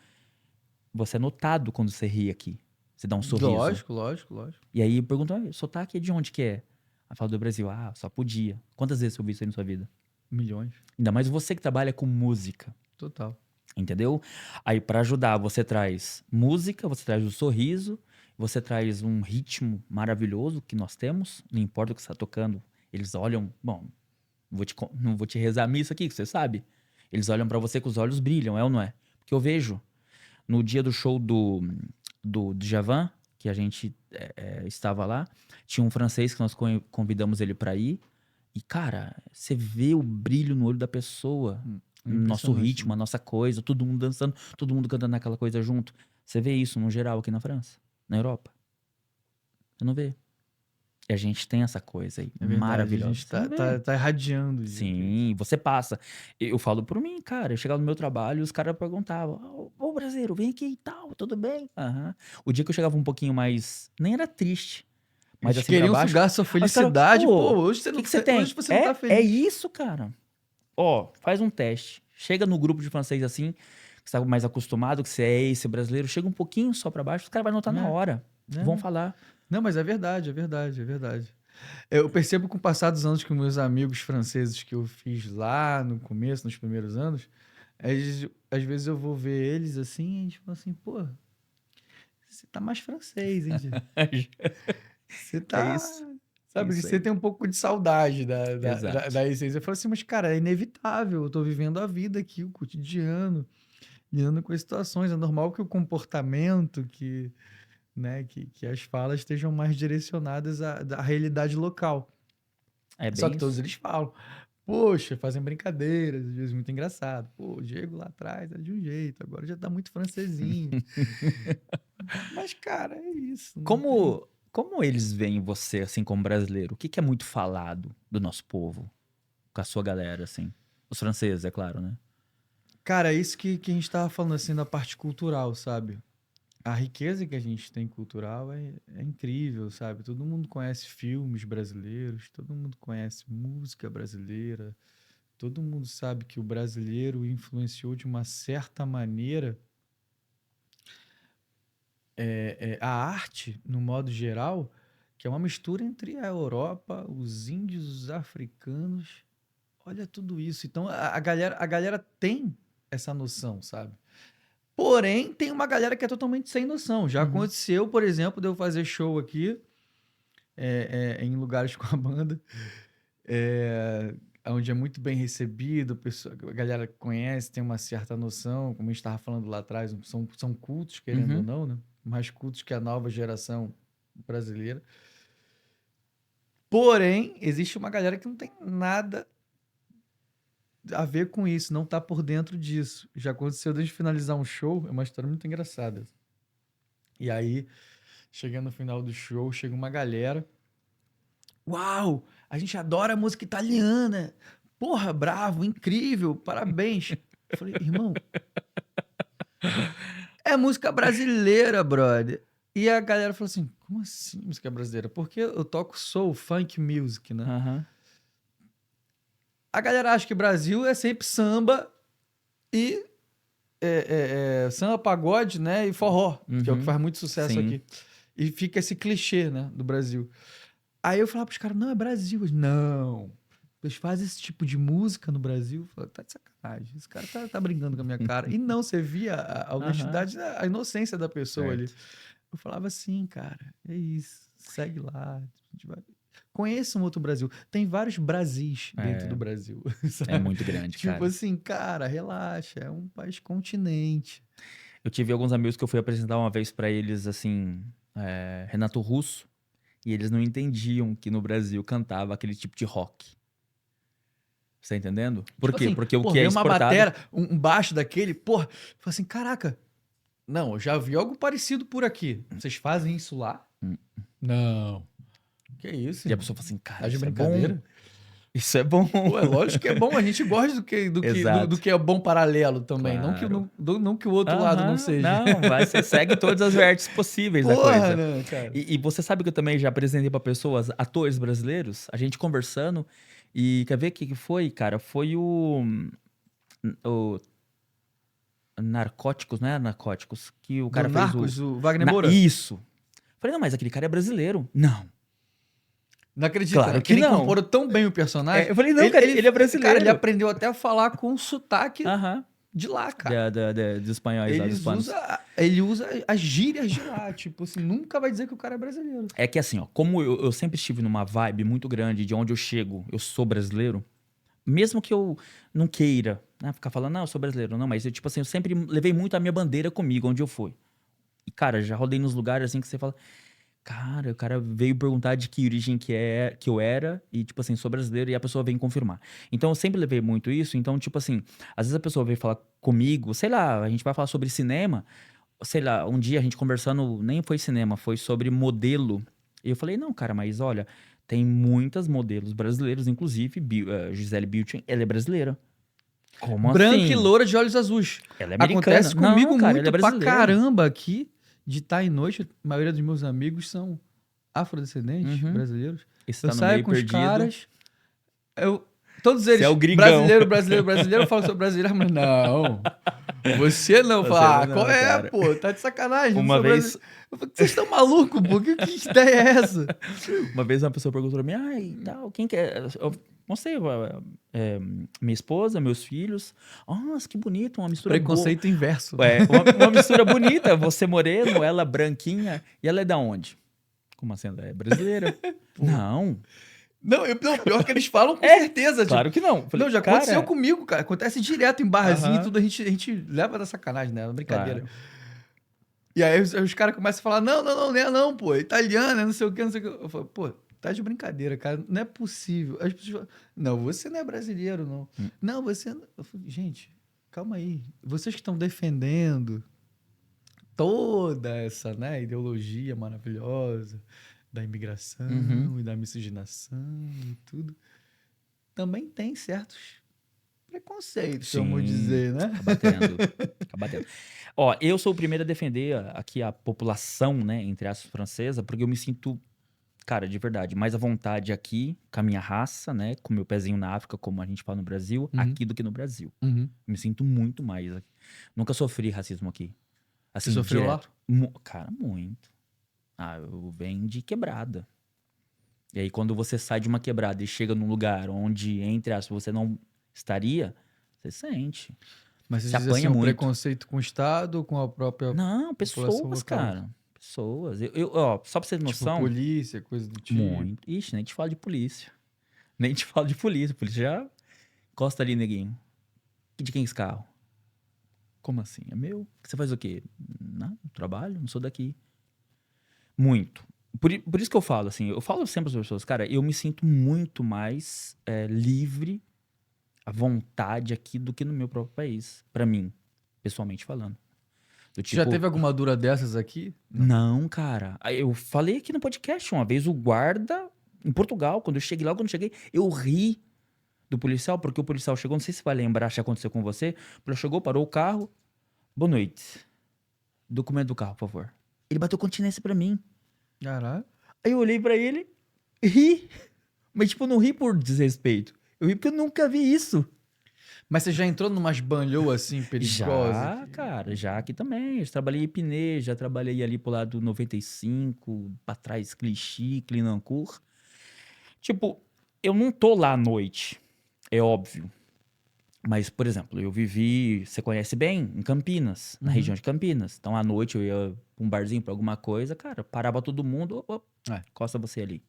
você é notado quando você ri aqui. Você dá um sorriso. Lógico, lógico, lógico. E aí perguntam, "Ah, sotaque é de onde que é?" Aí fala do Brasil. Ah, só podia. Quantas vezes você ouviu isso aí na sua vida? Milhões. Ainda mais você que trabalha com música. Total. Entendeu? Aí, pra ajudar, você traz música, você traz o sorriso, você traz um ritmo maravilhoso que nós temos, não importa o que você está tocando, eles olham. Bom, não vou te rezar a missa aqui, que você sabe. Eles olham pra você com os olhos brilham, é ou não é? Porque eu vejo, no dia do show do Djavan, que a gente estava lá, tinha um francês que nós convidamos ele pra ir, e cara, você vê o brilho no olho da pessoa. Nosso Impressionante, ritmo, né? a nossa coisa, todo mundo dançando, todo mundo cantando aquela coisa junto. Você vê isso no geral aqui na França, na Europa. Você não vê. E a gente tem essa coisa aí, É verdade, a maravilhosa. gente Você não vê. tá irradiando isso. Sim, você passa. Eu falo por mim, cara. Eu chegava no meu trabalho e os caras perguntavam: Ô, brasileiro, vem aqui e tal, tudo bem? Aham. O dia que eu chegava um pouquinho mais. Nem era triste, mas Eles assim pra queriam baixo. sugar sua Aí os caras, felicidade. Pô, pô, hoje o que que você tem? hoje você não tá É feliz. isso, cara. Ó, faz um teste. Chega no grupo de francês assim, que você tá mais acostumado, que você é esse brasileiro, chega um pouquinho só pra baixo, os caras vão notar na É, hora. é. Vão falar. Não, mas é verdade, é verdade, é verdade. Eu percebo com o passar dos anos que meus amigos franceses que eu fiz lá no começo, nos primeiros anos, às vezes eu vou ver eles assim e a gente fala assim, pô, você tá mais francês, hein? Você É tá. isso. É Sabe, isso você aí. tem um pouco de saudade da Exato. essência. Eu falo assim, mas cara, é inevitável. Eu tô vivendo a vida aqui, o cotidiano, lidando com as situações. É normal que o comportamento, né, que as falas estejam mais direcionadas à realidade local. É Só bem que todos isso. eles falam, poxa, fazem brincadeiras, às vezes muito engraçado. Pô, o Diego lá atrás era de um jeito, agora já tá muito francesinho. Mas, cara, é isso. Não tem. Como eles veem você, assim, como brasileiro? O que é muito falado do nosso povo? Com a sua galera, assim? Os franceses, é claro, né? Cara, é isso que a gente tava falando assim da parte cultural, sabe? A riqueza que a gente tem cultural é incrível, sabe? Todo mundo conhece filmes brasileiros, todo mundo conhece música brasileira, todo mundo sabe que o brasileiro influenciou de uma certa maneira a arte, no modo geral, que é uma mistura entre a Europa, os índios, os africanos. Olha tudo isso. Então a galera tem essa noção, sabe? Porém, tem uma galera que é totalmente sem noção. Já Uhum. aconteceu, por exemplo, de eu fazer show aqui em lugares com a banda, onde é muito bem recebido, a galera conhece, tem uma certa noção, como a gente estava falando lá atrás, são cultos, querendo ou Uhum. não, né? Mais cultos que a nova geração brasileira. Porém, existe uma galera que não tem nada a ver com isso, não tá por dentro disso. Já aconteceu desde finalizar um show, é uma história muito engraçada. E aí, chegando no final do show, chega uma galera. Uau! A gente adora a música italiana. Porra, bravo, incrível, parabéns. Eu falei, irmão, é música brasileira, brother. E a galera falou assim: como assim música brasileira? Porque eu toco soul, funk music, né? Aham. A galera acha que Brasil é sempre samba e samba, pagode, né? E forró, que é o que Uhum. faz muito sucesso Sim. aqui. E fica esse clichê, né, do Brasil. Aí eu falava pros caras, não, é Brasil. Eles, não. Eles fazem esse tipo de música no Brasil. Eu falava, tá de sacanagem. Esse cara tá brincando com a minha cara. E não, você via a Aham. honestidade, a inocência da pessoa ali. Certo. Eu falava assim, cara, é isso. Segue lá. A gente vai... Conheça um outro Brasil. Tem vários Brasis dentro do É, Brasil, é sabe? muito grande, Tipo cara. assim, cara, relaxa. É um país continente. Eu tive alguns amigos que eu fui apresentar uma vez pra eles, assim, Renato Russo, e eles não entendiam que no Brasil cantava aquele tipo de rock. Você tá entendendo? Por Tipo quê? assim, Porque o pô, que é veio uma exportado. batera, um baixo daquele, pô, falei assim, caraca, não, eu já vi algo parecido por aqui. Vocês fazem isso lá? Hum. Não. Que isso, E a irmão? pessoa fala assim, cara, Tá de isso é bom. brincadeira? Isso é bom. Pô, é lógico que é bom, a gente gosta Exato. do que é bom paralelo também. Claro. Não que o outro lado não Aham. seja. Não, você segue todas as vertentes possíveis da Porra, coisa. né, cara? E você sabe que eu também já apresentei pra pessoas, atores brasileiros, a gente conversando, e quer ver o que foi, cara? Foi o Narcóticos, não é Narcóticos, que o cara Do fez Narcos, o Wagner Moura. Isso. Falei, não, mas aquele cara é brasileiro. Não. Não acredita, Claro né? que Ele não. incorporou tão bem o personagem. Eu falei, não, cara, ele é brasileiro. Cara, ele aprendeu até a falar com sotaque Aham. de lá, cara. Dos espanhóis lá, dos hispanos. Ele usa as gírias de lá. Tipo assim, nunca vai dizer que o cara é brasileiro. É que assim, ó, como eu sempre estive numa vibe muito grande de onde eu chego, eu sou brasileiro, mesmo que eu não queira, né, ficar falando, não, eu sou brasileiro, não, mas eu, tipo assim, eu sempre levei muito a minha bandeira comigo, onde eu fui. E, cara, já rodei nos lugares assim que você fala, cara, o cara veio perguntar de que origem que eu era, e, tipo assim, sou brasileiro, e a pessoa vem confirmar. Então, eu sempre levei muito isso, então, tipo assim, às vezes a pessoa vem falar comigo, sei lá, a gente vai falar sobre cinema, sei lá, um dia a gente conversando, nem foi cinema, foi sobre modelo. E eu falei, não, cara, mas olha, tem muitas modelos brasileiros, inclusive Gisele Bündchen, ela é brasileira. Como Branca e assim? loura de olhos azuis. Ela é americana. Acontece comigo Não, cara, ela é muito pra brasileira. caramba aqui, de estar em noite. A maioria dos meus amigos são afrodescendentes, brasileiros. E você Eu tá no saio meio com os perdido. caras, todos eles, Você é o gringão. brasileiro, eu falo sobre brasileiro, mas não. Você não, Você fala, não, qual é, cara. pô? Tá de sacanagem. não Uma sou vez- brasileiro. Eu falei, vocês estão malucos, pô? Que ideia é essa? Uma vez uma pessoa perguntou pra mim, ai, tal, quem que é? Eu mostrei, minha esposa, meus filhos. Nossa, que bonito, uma mistura boa. Preconceito inverso. Uma mistura bonita, você moreno, ela branquinha. E ela é da onde? Como assim? Ela é brasileira? Não, Não, pior que eles falam com certeza. claro que não. Não, já Cara, aconteceu comigo, cara. Acontece direto em barrazinho e Aham. tudo. A gente leva da sacanagem, né? Brincadeira. Claro. E aí os caras começam a falar: não, não é não, pô. Italiano, não sei o que, não sei o que. Eu falo, pô, tá de brincadeira, cara. Não é possível. As pessoas falam, não, você não é brasileiro, não. Não, você. Eu falo, gente, calma aí. Vocês que estão defendendo toda essa, né, ideologia maravilhosa da imigração e da miscigenação e tudo, também tem certos preconceitos, vamos Sim. dizer, né? Tá batendo. Ó, eu sou o primeiro a defender aqui a população, né, entre aspas, francesa, porque eu me sinto, cara, de verdade, mais à vontade aqui, com a minha raça, né, com meu pezinho na África, como a gente fala no Brasil, aqui do que no Brasil. Me sinto muito mais aqui. Nunca sofri racismo aqui. Assim, Você sofreu lá? direto. Cara, muito. Ah, eu venho de quebrada. E aí, quando você sai de uma quebrada e chega num lugar onde, entre aspas, você não estaria, você sente. Mas você Se diz apanha assim, um muito. preconceito com o Estado ou com a própria Não, população pessoas, local? cara. Pessoas. Ó, só pra você ter Tipo, noção. polícia, coisa do tipo. Muito. Ixi, nem te falo de polícia. Nem te falo de polícia. Polícia já encosta ali, neguinho. De quem é esse carro? Como assim? É meu? Você faz o quê? Não, trabalho, não sou daqui. Muito. Por isso que eu falo, assim, eu falo sempre para as pessoas, cara, eu me sinto muito mais livre, à vontade aqui do que no meu próprio país. Pra mim, pessoalmente falando. Do Já tipo, teve alguma dura dessas aqui? Não, cara. Aí eu falei aqui no podcast uma vez, o guarda em Portugal, quando eu cheguei lá, quando eu cheguei, eu ri do policial, porque o policial chegou, não sei se vai lembrar se aconteceu com você, o policial chegou, parou o carro, boa noite. Documento do carro, por favor. Ele bateu continência pra mim. Caralho. Aí eu olhei pra ele, ri, mas tipo, não ri por desrespeito. Eu ri porque eu nunca vi isso. Mas você já entrou numas banlhôs assim, perigosas? Já, cara, já aqui também. Eu trabalhei em Ipinê, já trabalhei ali pro lado do 95, pra trás, Clichy, Clignancourt. Tipo, eu não tô lá à noite, é óbvio. Mas, por exemplo, eu vivi, você conhece bem, em Campinas, na região de Campinas. Então, à noite eu ia pra um barzinho, pra alguma coisa, cara, parava todo mundo, encosta você ali.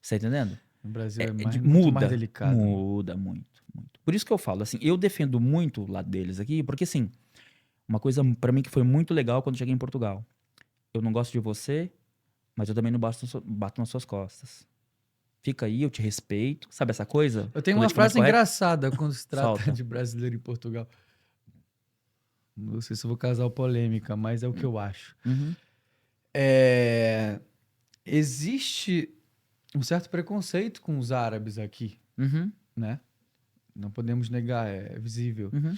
Você tá entendendo? No Brasil é muito Muda, mais delicado. muda muito, muito. Por isso que eu falo, assim, eu defendo muito o lado deles aqui, porque, assim, uma coisa pra mim que foi muito legal quando cheguei em Portugal. Eu não gosto de você, mas eu também não bato nas suas costas. Fica aí, eu te respeito. Sabe essa coisa? Eu tenho uma Politicamente frase correto? engraçada quando se trata Solta. de brasileiro em Portugal. Não sei se eu vou causar polêmica, mas é o que eu acho. Uhum. Existe um certo preconceito com os árabes aqui. Uhum, né? Não podemos negar, é visível. uhum.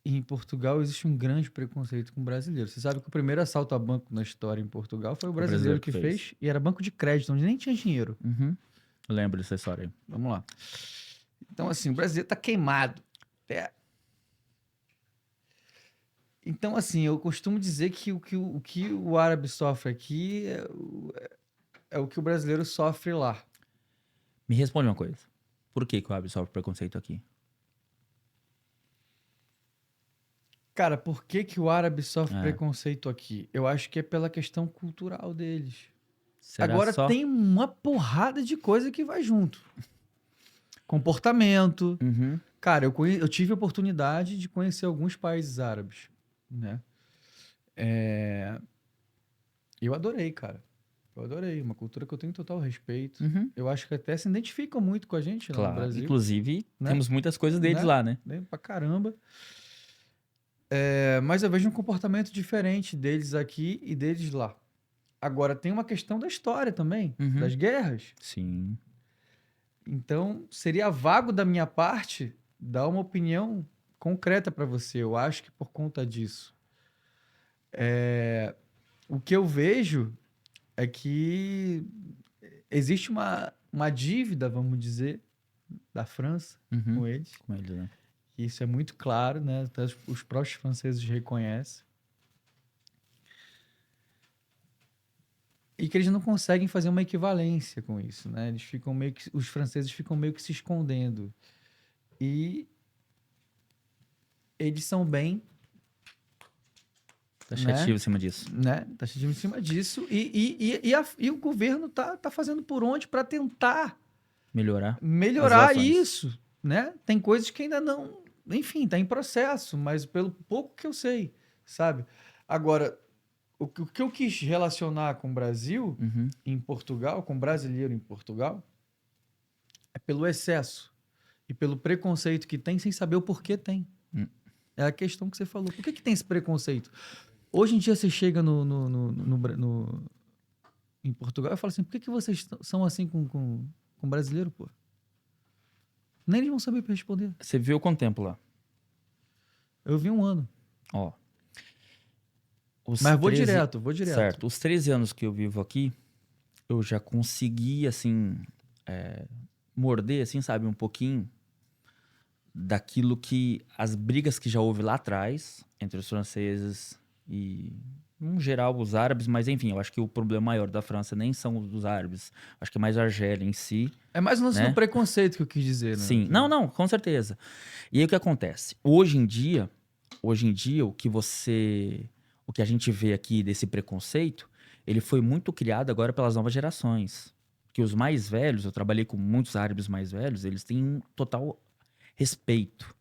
E em Portugal existe um grande preconceito com brasileiro. Você sabe que o primeiro assalto a banco na história em Portugal foi o Foi o brasileiro brasileiro que que fez. fez, e era banco de crédito, onde nem tinha dinheiro. Uhum. Eu lembro dessa história aí. Vamos lá. Então, assim, o brasileiro tá queimado. É. Então, assim, eu costumo dizer que o árabe sofre aqui é o que o brasileiro sofre lá. Me responde uma coisa. Por que que o árabe sofre preconceito aqui? Cara, por que que o árabe sofre É. preconceito aqui? Eu acho que é pela questão cultural deles. Será Agora, só? tem uma porrada de coisa que vai junto. Comportamento. Uhum. Cara, eu tive a oportunidade de conhecer alguns países árabes, né? Eu adorei, cara. Eu adorei. Uma cultura que eu tenho total respeito. Uhum. Eu acho que até se identificam muito com a gente lá no Claro. Brasil, Inclusive, né? temos muitas coisas deles Né? lá, né? Bem pra caramba. Mas eu vejo um comportamento diferente deles aqui e deles lá. Agora, tem uma questão da história também, Uhum. das guerras. Sim. Então, seria vago da minha parte dar uma opinião concreta para você. Eu acho que por conta disso. O que eu vejo é que existe uma dívida, vamos dizer, da França Uhum. com eles. Com eles, né? E isso é muito claro, né? Até os próprios franceses reconhecem. E que eles não conseguem fazer uma equivalência com isso, né? Os franceses ficam meio que se escondendo. E eles são bem, Taxativo né? em cima disso. Taxativo em cima disso. E o governo tá fazendo por onde para tentar Melhorar as melhorar relações. isso, né? Tem coisas que ainda não, enfim, tá em processo, mas pelo pouco que eu sei, sabe? Agora, o que eu quis relacionar com o Brasil Uhum. em Portugal, com o brasileiro em Portugal, é pelo excesso e pelo preconceito que tem sem saber o porquê tem. Hum. É a questão que você falou. Por que tem esse preconceito? Hoje em dia você chega em Portugal e fala assim, por que vocês são assim com brasileiro, pô? Nem eles vão saber responder. Você viu quanto tempo lá? Eu vi um ano. Ó. Mas vou direto. Certo. Os 13 anos que eu vivo aqui, eu já consegui, assim, morder, assim, sabe, um pouquinho daquilo que... As brigas que já houve lá atrás, entre os franceses e, em geral, os árabes. Mas, enfim, eu acho que o problema maior da França nem são os árabes. Acho que é mais a Argélia em si. É mais o lance né? do preconceito que eu quis dizer, né? Sim. Não, com certeza. E aí o que acontece? Hoje em dia, o que a gente vê aqui desse preconceito, ele foi muito criado agora pelas novas gerações. Que os mais velhos, eu trabalhei com muitos árabes mais velhos, eles têm um total respeito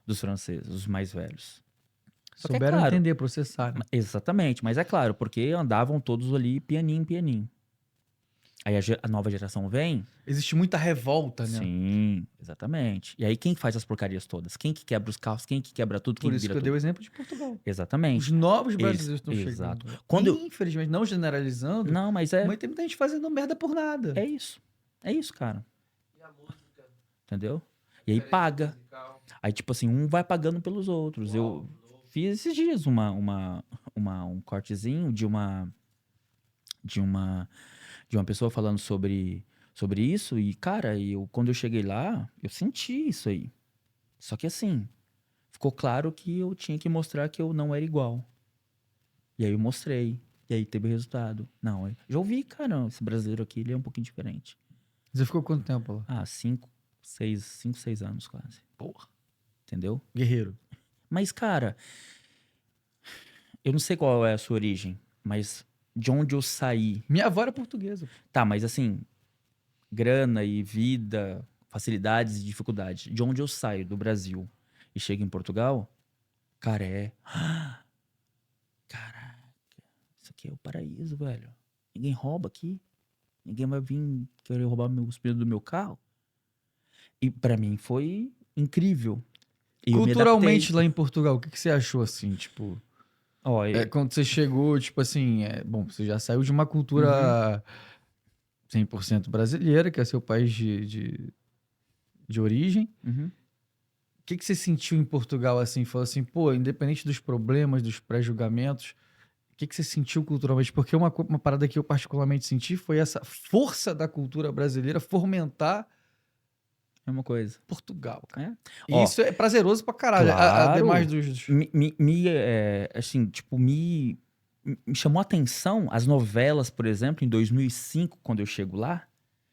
dos franceses, os mais velhos. Só que Souberam claro, entender, processar. Né? exatamente, mas é claro, porque andavam todos ali pianinho, pianinho. Aí a nova geração vem. Existe muita revolta, né? Sim, exatamente. E aí quem faz as porcarias todas? Quem que quebra os carros? Quem que quebra tudo? Por Quem isso que vira eu dei tudo? o exemplo de Portugal. Os Exatamente. novos brasileiros estão Exato. chegando. Infelizmente, não generalizando, Não, mas mas tem muita gente fazendo merda por nada. é isso. É isso, cara. E a música? Entendeu? E aí paga. Aí, tipo assim, um vai pagando pelos outros. Eu fiz esses dias um cortezinho de uma pessoa falando sobre isso. E, cara, quando eu cheguei lá, eu senti isso aí. Só que assim, ficou claro que eu tinha que mostrar que eu não era igual. E aí eu mostrei. E aí teve resultado. Não, já ouvi, cara, esse brasileiro aqui, ele é um pouquinho diferente. Você ficou quanto tempo lá? Ah, 5, 6 anos quase. Porra. Entendeu? Guerreiro. Mas, cara, eu não sei qual é a sua origem, mas de onde eu saí. Minha avó era portuguesa. Tá, mas assim, grana e vida, facilidades e dificuldades. De onde eu saio do Brasil e chego em Portugal, cara, caraca, isso aqui é o paraíso, velho. Ninguém rouba aqui. Ninguém vai vir querer roubar os pneus do meu carro. E pra mim foi incrível. E eu me Culturalmente, adaptei. lá em Portugal, o que você achou, assim, tipo... Ó, quando você chegou, tipo assim... bom, você já saiu de uma cultura... 100% brasileira, que é seu país de origem. Uhum. O que você sentiu em Portugal, assim? Falou assim, pô, independente dos problemas, dos pré-julgamentos, o que você sentiu culturalmente? Porque uma parada que eu particularmente senti foi essa força da cultura brasileira fomentar É uma coisa. Portugal, cara. É. E Ó, isso é prazeroso pra caralho. Ademais claro, dos... assim, tipo, me chamou a atenção as novelas, por exemplo, em 2005, quando eu chego lá,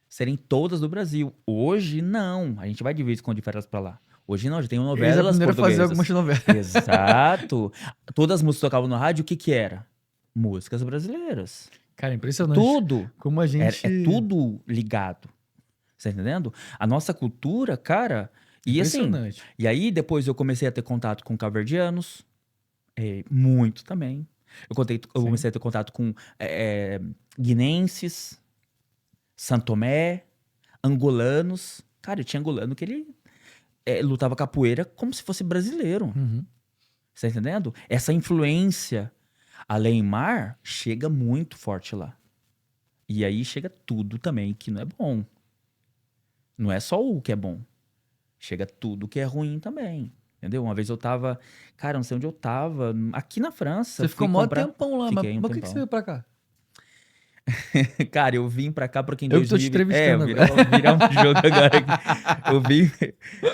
serem todas do Brasil. Hoje, não. A gente vai de vez em quando de férias pra lá. Hoje não, já tem Eles novelas aprenderam a fazer algumas portuguesas. novelas. Exato. Todas as músicas que tocavam no rádio, o que que era? Músicas brasileiras. Cara, impressionante. Tudo. Como a gente... É tudo ligado. Você tá entendendo? A nossa cultura, cara... E assim, Impressionante. e aí depois eu comecei a ter contato com cabo-verdianos, muito também. Eu comecei a ter contato com guinenses, santomé, angolanos. Cara, eu tinha angolano que ele lutava capoeira como se fosse brasileiro. Uhum. Você tá entendendo? Essa influência além mar chega muito forte lá. E aí chega tudo também que não é bom. Não é só o que é bom. Chega tudo que é ruim também. Entendeu? Uma vez eu tava... Cara, não sei onde eu tava. Aqui na França. Você ficou mó comprar... tempão lá, Fiquei mas um por que você tempão. veio pra cá? Cara, eu vim pra cá porque em Eu que tô te 2000... entrevistando virar um jogo agora aqui.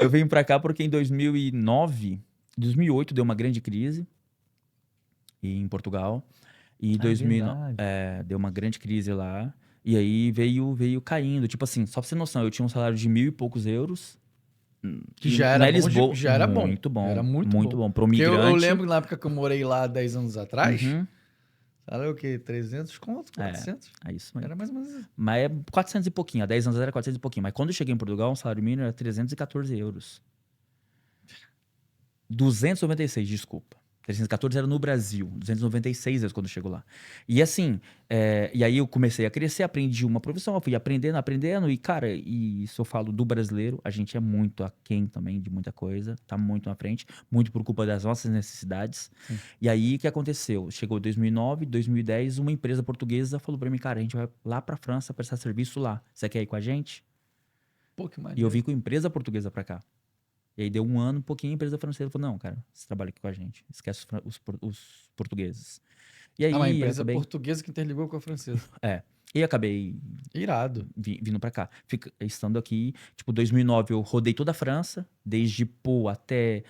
Eu vim pra cá porque em 2008 deu uma grande crise em Portugal. E 2009 deu uma grande crise lá. E aí veio caindo. Tipo assim, só pra você ter noção, eu tinha um salário de 1.000 e poucos euros. Que já era bom. Lisboa, Já era bom. Muito bom. Era muito bom. Pro Porque migrante. eu lembro na época que eu morei lá 10 anos atrás, Uhum. era o quê? 300 conto? 400? É isso mesmo. Era mais ou menos... Mas é 400 e pouquinho. Há 10 anos era 400 e pouquinho. Mas quando eu cheguei em Portugal, o salário mínimo era 314 euros. 296, desculpa. 314 era no Brasil. 296 euros quando chegou lá. E assim, e aí eu comecei a crescer, aprendi uma profissão, eu fui aprendendo. E cara, e isso eu falo do brasileiro, a gente é muito aquém também de muita coisa, tá muito na frente, muito por culpa das nossas necessidades. Sim. E aí, o que aconteceu? Chegou 2009, 2010, uma empresa portuguesa falou pra mim, cara, a gente vai lá pra França prestar serviço lá. Você quer ir com a gente? Pô, que maneiro. E eu vim com empresa portuguesa pra cá. E aí deu um ano, um pouquinho, a empresa francesa falou, não, cara, você trabalha aqui com a gente, esquece os portugueses. E aí, uma empresa portuguesa que interligou com a francesa. E acabei Irado. vindo pra cá. Estando aqui, tipo, 2009 eu rodei toda a França, desde Pau até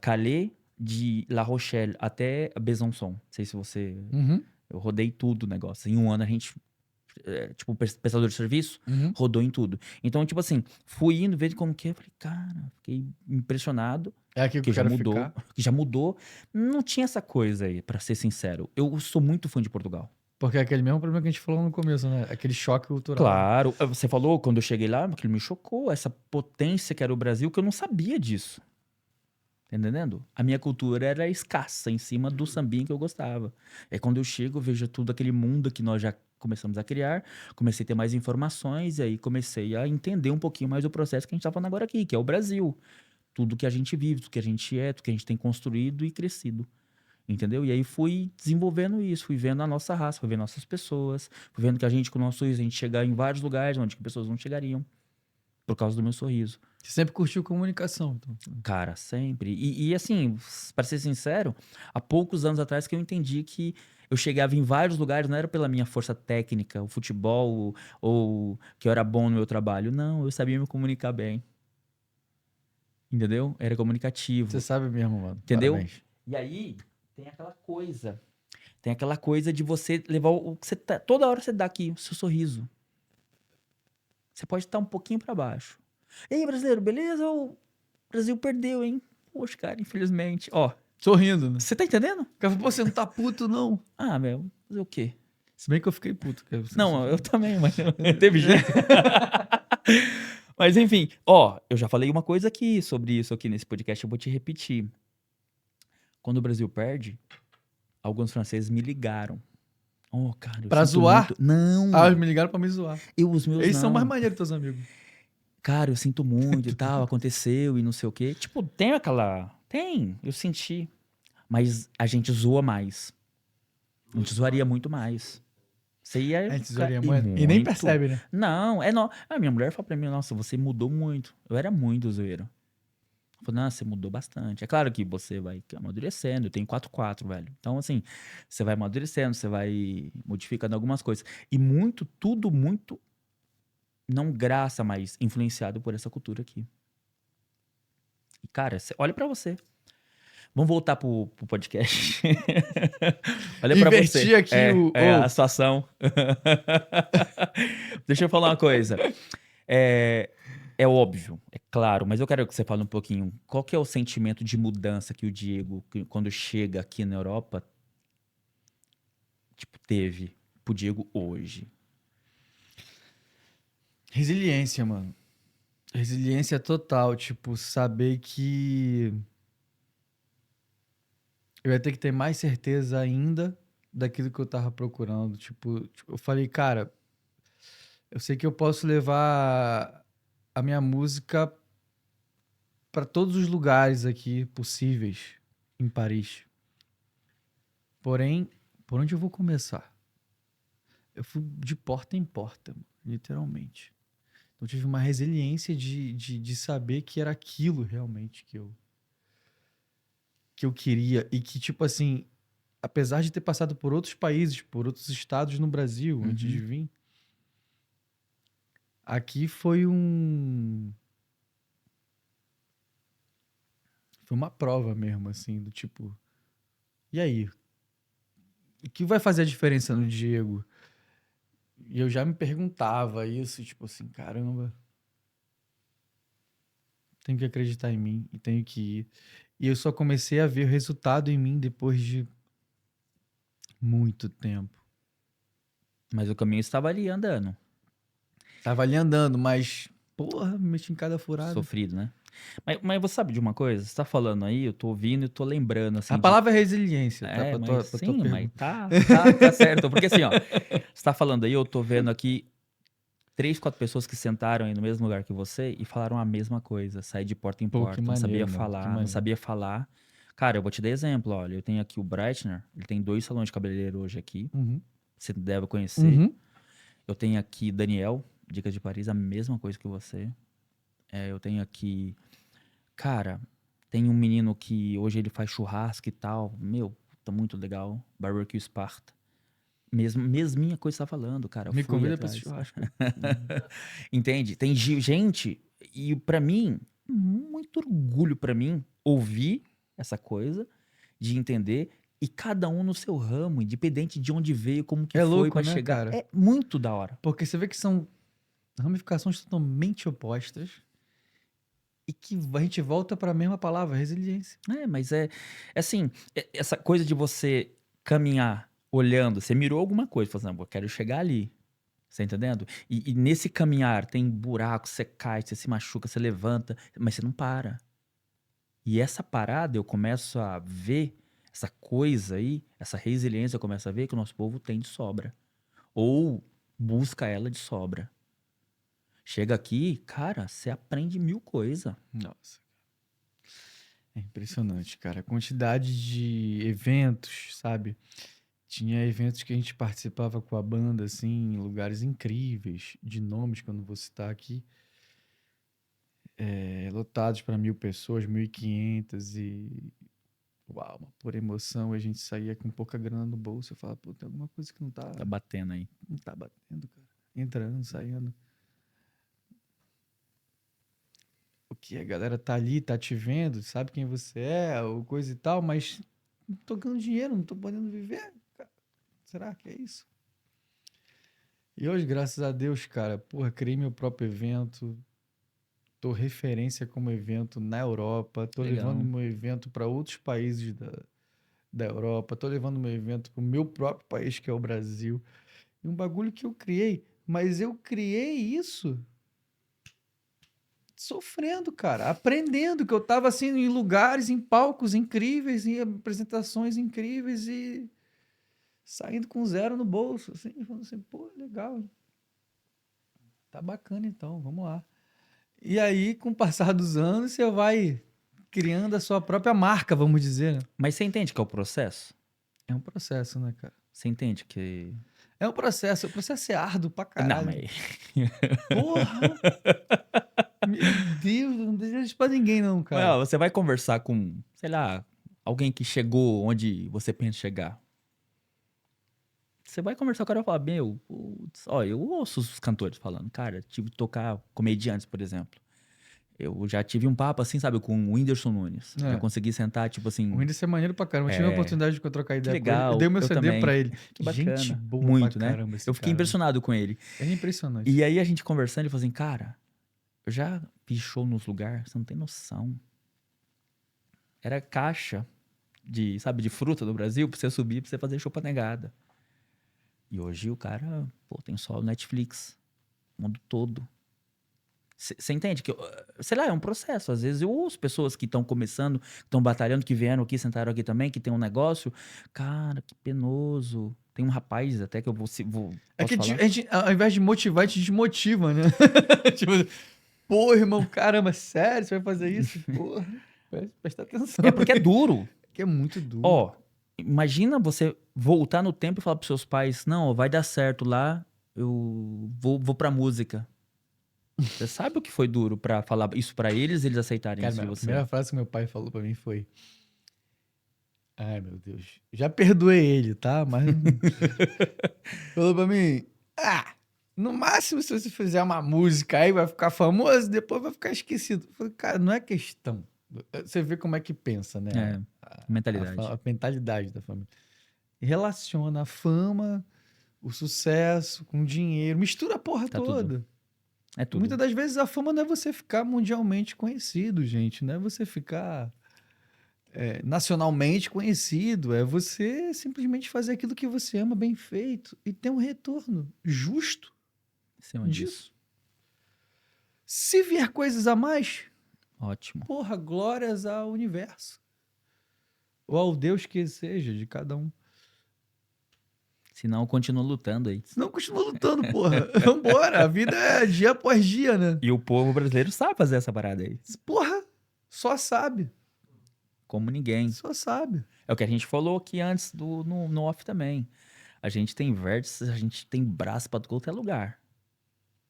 Calais, de La Rochelle até Besançon. Não sei se você... Uhum. Eu rodei tudo o negócio. Em um ano a gente... tipo, prestador de serviço, rodou em tudo. Então, tipo assim, fui indo, vendo como que é. Falei, cara, fiquei impressionado. É aqui que já mudou. ficar. Que já mudou. Não tinha essa coisa aí, pra ser sincero. Eu sou muito fã de Portugal. Porque é aquele mesmo problema que a gente falou no começo, né? Aquele choque cultural. Claro. Você falou, quando eu cheguei lá, aquilo me chocou. Essa potência que era o Brasil, que eu não sabia disso. Tá entendendo? A minha cultura era escassa em cima do sambinha que eu gostava. É quando eu chego, eu vejo tudo aquele mundo que nós já começamos a criar, comecei a ter mais informações e aí comecei a entender um pouquinho mais o processo que a gente tá falando agora aqui, que é o Brasil. Tudo que a gente vive, tudo que a gente é, tudo que a gente tem construído e crescido. Entendeu? E aí fui desenvolvendo isso, fui vendo a nossa raça, fui vendo nossas pessoas, fui vendo que a gente, com o nosso sorriso, a gente chegar em vários lugares onde pessoas não chegariam por causa do meu sorriso. Você sempre curtiu comunicação, então. Cara, sempre. E assim, para ser sincero, há poucos anos atrás que eu entendi que eu chegava em vários lugares, não era pela minha força técnica, o futebol, ou que eu era bom no meu trabalho. Não, eu sabia me comunicar bem. Entendeu? Era comunicativo. Você sabe mesmo, mano. Entendeu? Parabéns. E aí, tem aquela coisa de você levar o que você tá... Toda hora você dá aqui o seu sorriso. Você pode estar um pouquinho para baixo. Ei, brasileiro, beleza? O Brasil perdeu, hein? Poxa, cara, infelizmente. Ó, sorrindo, né? Você tá entendendo? Cara, pô, você não tá puto, não. Ah, meu, fazer o quê? Se bem que eu fiquei puto. Não, eu também, mas não teve jeito. Mas enfim, ó, eu já falei uma coisa aqui sobre isso aqui nesse podcast, eu vou te repetir. Quando o Brasil perde, alguns franceses me ligaram. Oh, cara, eu pra sinto zoar? muito. Não. Ah, eles me ligaram pra me zoar. Os meus Eles não. são mais maneiros, teus amigos. Cara, eu sinto muito e tal, aconteceu e não sei o quê. Tipo, tem aquela... Tem, eu senti. Mas a gente zoa mais. A gente zoaria muito mais. Você ia É ficar... tesourinha E moeda. E nem muito. percebe, né? Não, é não. A minha mulher fala pra mim, nossa, você mudou muito. Eu era muito zoeiro. Eu falei, nossa, você mudou bastante. É claro que você vai amadurecendo. Eu tenho 4-4, velho. Então, assim, você vai amadurecendo, você vai modificando algumas coisas. E muito, tudo muito, não graça, mas influenciado por essa cultura aqui. E, cara, olha pra você. Vamos voltar pro podcast. Olha pra Inverti você. aqui o... A situação. Deixa eu falar uma coisa. É, é óbvio, é claro, mas eu quero que você fale um pouquinho. Qual que é o sentimento de mudança que o Diego, quando chega aqui na Europa, tipo, teve pro Diego hoje? Resiliência, mano. Resiliência total. Tipo, saber que eu ia ter que ter mais certeza ainda daquilo que eu tava procurando. Tipo, eu falei, cara, eu sei que eu posso levar a minha música para todos os lugares aqui possíveis em Paris. Porém, por onde eu vou começar? Eu fui de porta em porta, mano, literalmente. Então, eu tive uma resiliência de saber que era aquilo realmente que eu queria. E que, tipo assim, apesar de ter passado por outros países, por outros estados no Brasil antes de Uhum. vir, aqui foi foi uma prova mesmo, assim, do tipo, e aí? O que vai fazer a diferença no Diego? E eu já me perguntava isso, tipo assim, caramba, tenho que acreditar em mim e tenho que ir. E eu só comecei a ver o resultado em mim depois de muito tempo. Mas o caminho estava ali andando, Tava ali andando, mas, porra, me meti em cada furada. sofrido, né? Mas você sabe de uma coisa? Você tá falando aí, eu tô ouvindo e tô lembrando, A assim, de... palavra é resiliência, tá? É, mas Pra tua sim, mas pergunta. tá certo. Porque assim, ó, você tá falando aí, eu tô vendo aqui 3-4 pessoas que sentaram aí no mesmo lugar que você e falaram a mesma coisa, sair de porta em Pô, que porta, não sabia maneiro, mano. Que falar, não maneiro. sabia falar. Cara, eu vou te dar exemplo, olha, eu tenho aqui o Breitner, ele tem 2 salões de cabeleireiro hoje aqui, Uhum. você deve conhecer. Uhum. Eu tenho aqui Daniel, Dicas de Paris, a mesma coisa que você. Eu tenho aqui, cara, tem um menino que hoje ele faz churrasco e tal, meu, tá muito legal, Barbecue Sparta. Mesminha coisa que você tá falando, cara, eu Me fui convida pra esse atrás. churrasco aí. Uhum. Entende? Tem gente, e pra mim, muito orgulho pra mim ouvir essa coisa, de entender, e cada um no seu ramo, independente de onde veio, como que É foi louco, pra né, chegar. cara? É muito da hora. Porque você vê que são ramificações totalmente opostas e que a gente volta pra mesma palavra, resiliência. Mas é assim, essa coisa de você caminhar olhando, você mirou alguma coisa, falando, assim, não, eu quero chegar ali. Você tá entendendo? E nesse caminhar tem buraco, você cai, você se machuca, você levanta, mas você não para. E essa parada eu começo a ver, essa coisa aí, essa resiliência eu começo a ver que o nosso povo tem de sobra. Ou busca ela de sobra. Chega aqui, cara, você aprende 1000 coisas. Nossa. É impressionante, cara. A quantidade de eventos, sabe? Tinha eventos que a gente participava com a banda, assim, em lugares incríveis, de nomes que eu não vou citar aqui, lotados para 1000 pessoas, 1500 e. Uau, uma pura emoção. A gente saía com pouca grana no bolso. Eu falava, pô, tem alguma coisa que Tá batendo aí. não tá batendo, cara. Entrando, saindo. O que a galera tá ali, tá te vendo, sabe quem você é, ou coisa e tal, mas não tô ganhando dinheiro, não tô podendo viver. Cara. Será que é isso? E hoje, graças a Deus, cara, porra, criei meu próprio evento, tô referência como evento na Europa, tô levando Legal. meu evento para outros países da Europa, tô levando meu evento pro meu próprio país, que é o Brasil. E um bagulho que eu criei, mas eu criei isso sofrendo, cara, aprendendo, que eu tava assim em lugares, em palcos incríveis, em apresentações incríveis e saindo com zero no bolso, assim, falando assim, pô, legal, tá bacana então, vamos lá. E aí, com o passar dos anos, você vai criando a sua própria marca, vamos dizer, né? Mas você entende que é o processo? É um processo, né, cara? Você entende que. É um processo. O processo é árduo pra Não, caralho. mas... Porra! Meu Deus, não desejo isso pra ninguém, não, cara. Well, você vai conversar com, sei lá, alguém que chegou onde você pensa chegar. Você vai conversar, o cara vai falar, meu, putz, ó, eu ouço os cantores falando, cara, tive que tocar comediantes, por exemplo. Eu já tive um papo assim, sabe, com o Whindersson Nunes. Já É. consegui sentar, tipo O assim, Whindersson é maneiro pra caramba. Eu tive a oportunidade de trocar que ideia com ele. Eu legal, dei o meu eu CD também. pra ele. Que bacana. Gente boa Muito, pra né? caramba esse Eu fiquei cara. impressionado com ele. É impressionante. E aí a gente conversando, ele falou assim, cara, eu já fiz show nos lugares, você não tem noção. Era caixa de, sabe, de fruta do Brasil pra você subir, pra você fazer show pra negada. E hoje o cara, pô, tem só o Netflix, o mundo todo. Você entende que, sei lá, é um processo. Às vezes eu ouço pessoas que estão começando, estão batalhando, que vieram aqui, sentaram aqui também, que tem um negócio. Cara, que penoso. Tem um rapaz até que eu É posso que falar? a gente, ao invés de motivar, a gente desmotiva, né? Tipo, pô, irmão, caramba, sério, você vai fazer isso? Porra, presta atenção. É porque é duro. Que é muito duro. Ó, imagina você voltar no tempo e falar pros seus pais, não, vai dar certo lá, eu vou pra música. Você sabe o que foi duro pra falar isso pra eles aceitarem Cara, isso de a você? primeira frase que meu pai falou pra mim foi: ai, meu Deus, já perdoei ele, tá? Mas. Falou pra mim: ah, no máximo, se você fizer uma música aí, vai ficar famoso, depois vai ficar esquecido. Eu falei, cara, não é questão. Você vê como é que pensa, né? É, mentalidade. A mentalidade da família. Relaciona a fama, o sucesso com o dinheiro, mistura a porra Tá toda. tudo. É tudo. Muitas das vezes a fama não é você ficar mundialmente conhecido, gente. Não é você ficar nacionalmente conhecido. É você simplesmente fazer aquilo que você ama bem feito e ter um retorno justo Em cima disso. disso. Se vier coisas a mais, Ótimo. porra, glórias ao universo. Ou ao Deus que seja de cada um. Senão eu continuo lutando aí. Senão continua lutando, porra. Vambora. A vida é dia após dia, né? E o povo brasileiro sabe fazer essa parada aí. Porra, só sabe. Como ninguém. Só sabe. É o que a gente falou aqui antes no off também. A gente tem vértices, a gente tem braço pra qualquer lugar.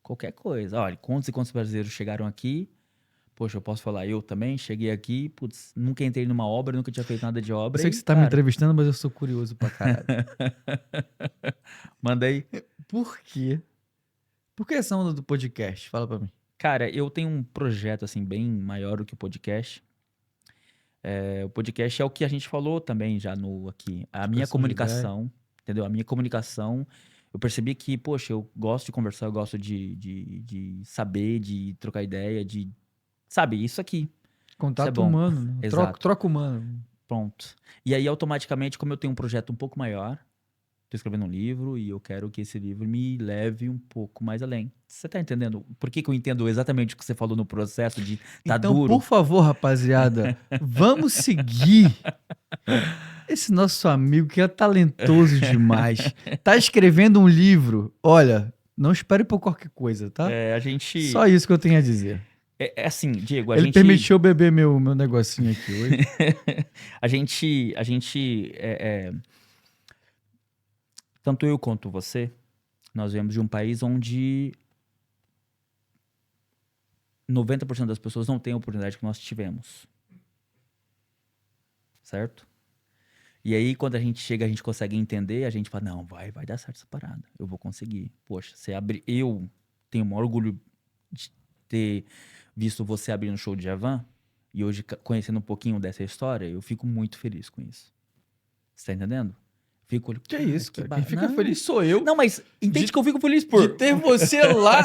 Qualquer coisa. Olha, quantos e quantos brasileiros chegaram aqui? Poxa, eu posso falar, eu também cheguei aqui, putz, nunca entrei numa obra, nunca tinha feito nada de obra. Eu sei que você tá me entrevistando, mas eu sou curioso pra caralho. Manda aí. Por quê? Por que essa onda do podcast? Fala pra mim. Cara, eu tenho um projeto, assim, bem maior do que o podcast. O podcast é o que a gente falou também já aqui. A minha Expressão de comunicação, entendeu? A minha comunicação, eu percebi que, poxa, eu gosto de conversar, eu gosto de saber, de trocar ideia, sabe, isso aqui. Contato bom. humano, né? Exato. Troca humano. Pronto. E aí, automaticamente, como eu tenho um projeto um pouco maior, tô escrevendo um livro e eu quero que esse livro me leve um pouco mais além. Você tá entendendo? Por que eu entendo exatamente o que você falou no processo de tá Então, duro? por favor, rapaziada, vamos seguir esse nosso amigo que é talentoso demais. Tá escrevendo um livro. Olha, não espere por qualquer coisa, tá? A gente... Só isso que eu tenho a dizer. É assim, Diego, a Ele gente... permitiu eu beber meu negocinho aqui hoje. a gente... Tanto eu quanto você, nós viemos de um país onde 90% das pessoas não têm a oportunidade que nós tivemos. Certo? E aí, quando a gente chega, a gente consegue entender, a gente fala, não, vai dar certo essa parada. Eu vou conseguir. Poxa, eu tenho o maior orgulho de ter visto você abrir um show de Djavan, e hoje, conhecendo um pouquinho dessa história, eu fico muito feliz com isso. Você tá entendendo? Fico, Que é isso, cara? Quem fica não. feliz sou eu. Não, mas entende que eu fico feliz por... De ter você lá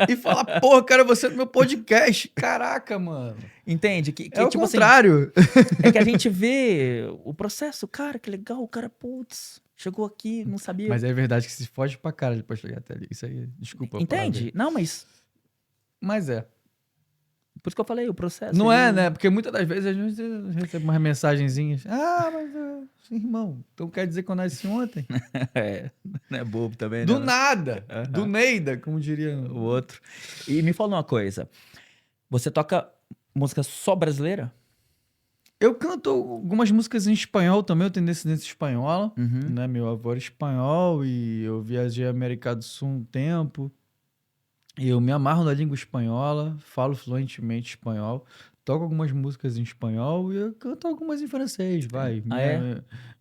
e falar, porra, cara, você no meu podcast. Caraca, mano. Entende? Que É o tipo contrário. assim, é que a gente vê o processo, cara, que legal, o cara, putz, chegou aqui, não sabia. Mas é verdade que se foge pra cara depois de chegar até ali. Isso aí, desculpa. Entende? Não, mas Mas é. por isso que eu falei, o processo. Não é, né? Porque muitas das vezes a gente recebe umas mensagenzinhas. Ah, mas irmão, então quer dizer que eu nasci ontem? Não é bobo também, Do né? nada. Do Neida, como diria O outro. E me fala uma coisa. Você toca música só brasileira? Eu canto algumas músicas em espanhol também, eu tenho descendência espanhola, Uhum. né? Meu avô era espanhol e eu viajei à América do Sul um tempo. E eu me amarro na língua espanhola, falo fluentemente espanhol, toco algumas músicas em espanhol e eu canto algumas em francês, vai. Ah, é?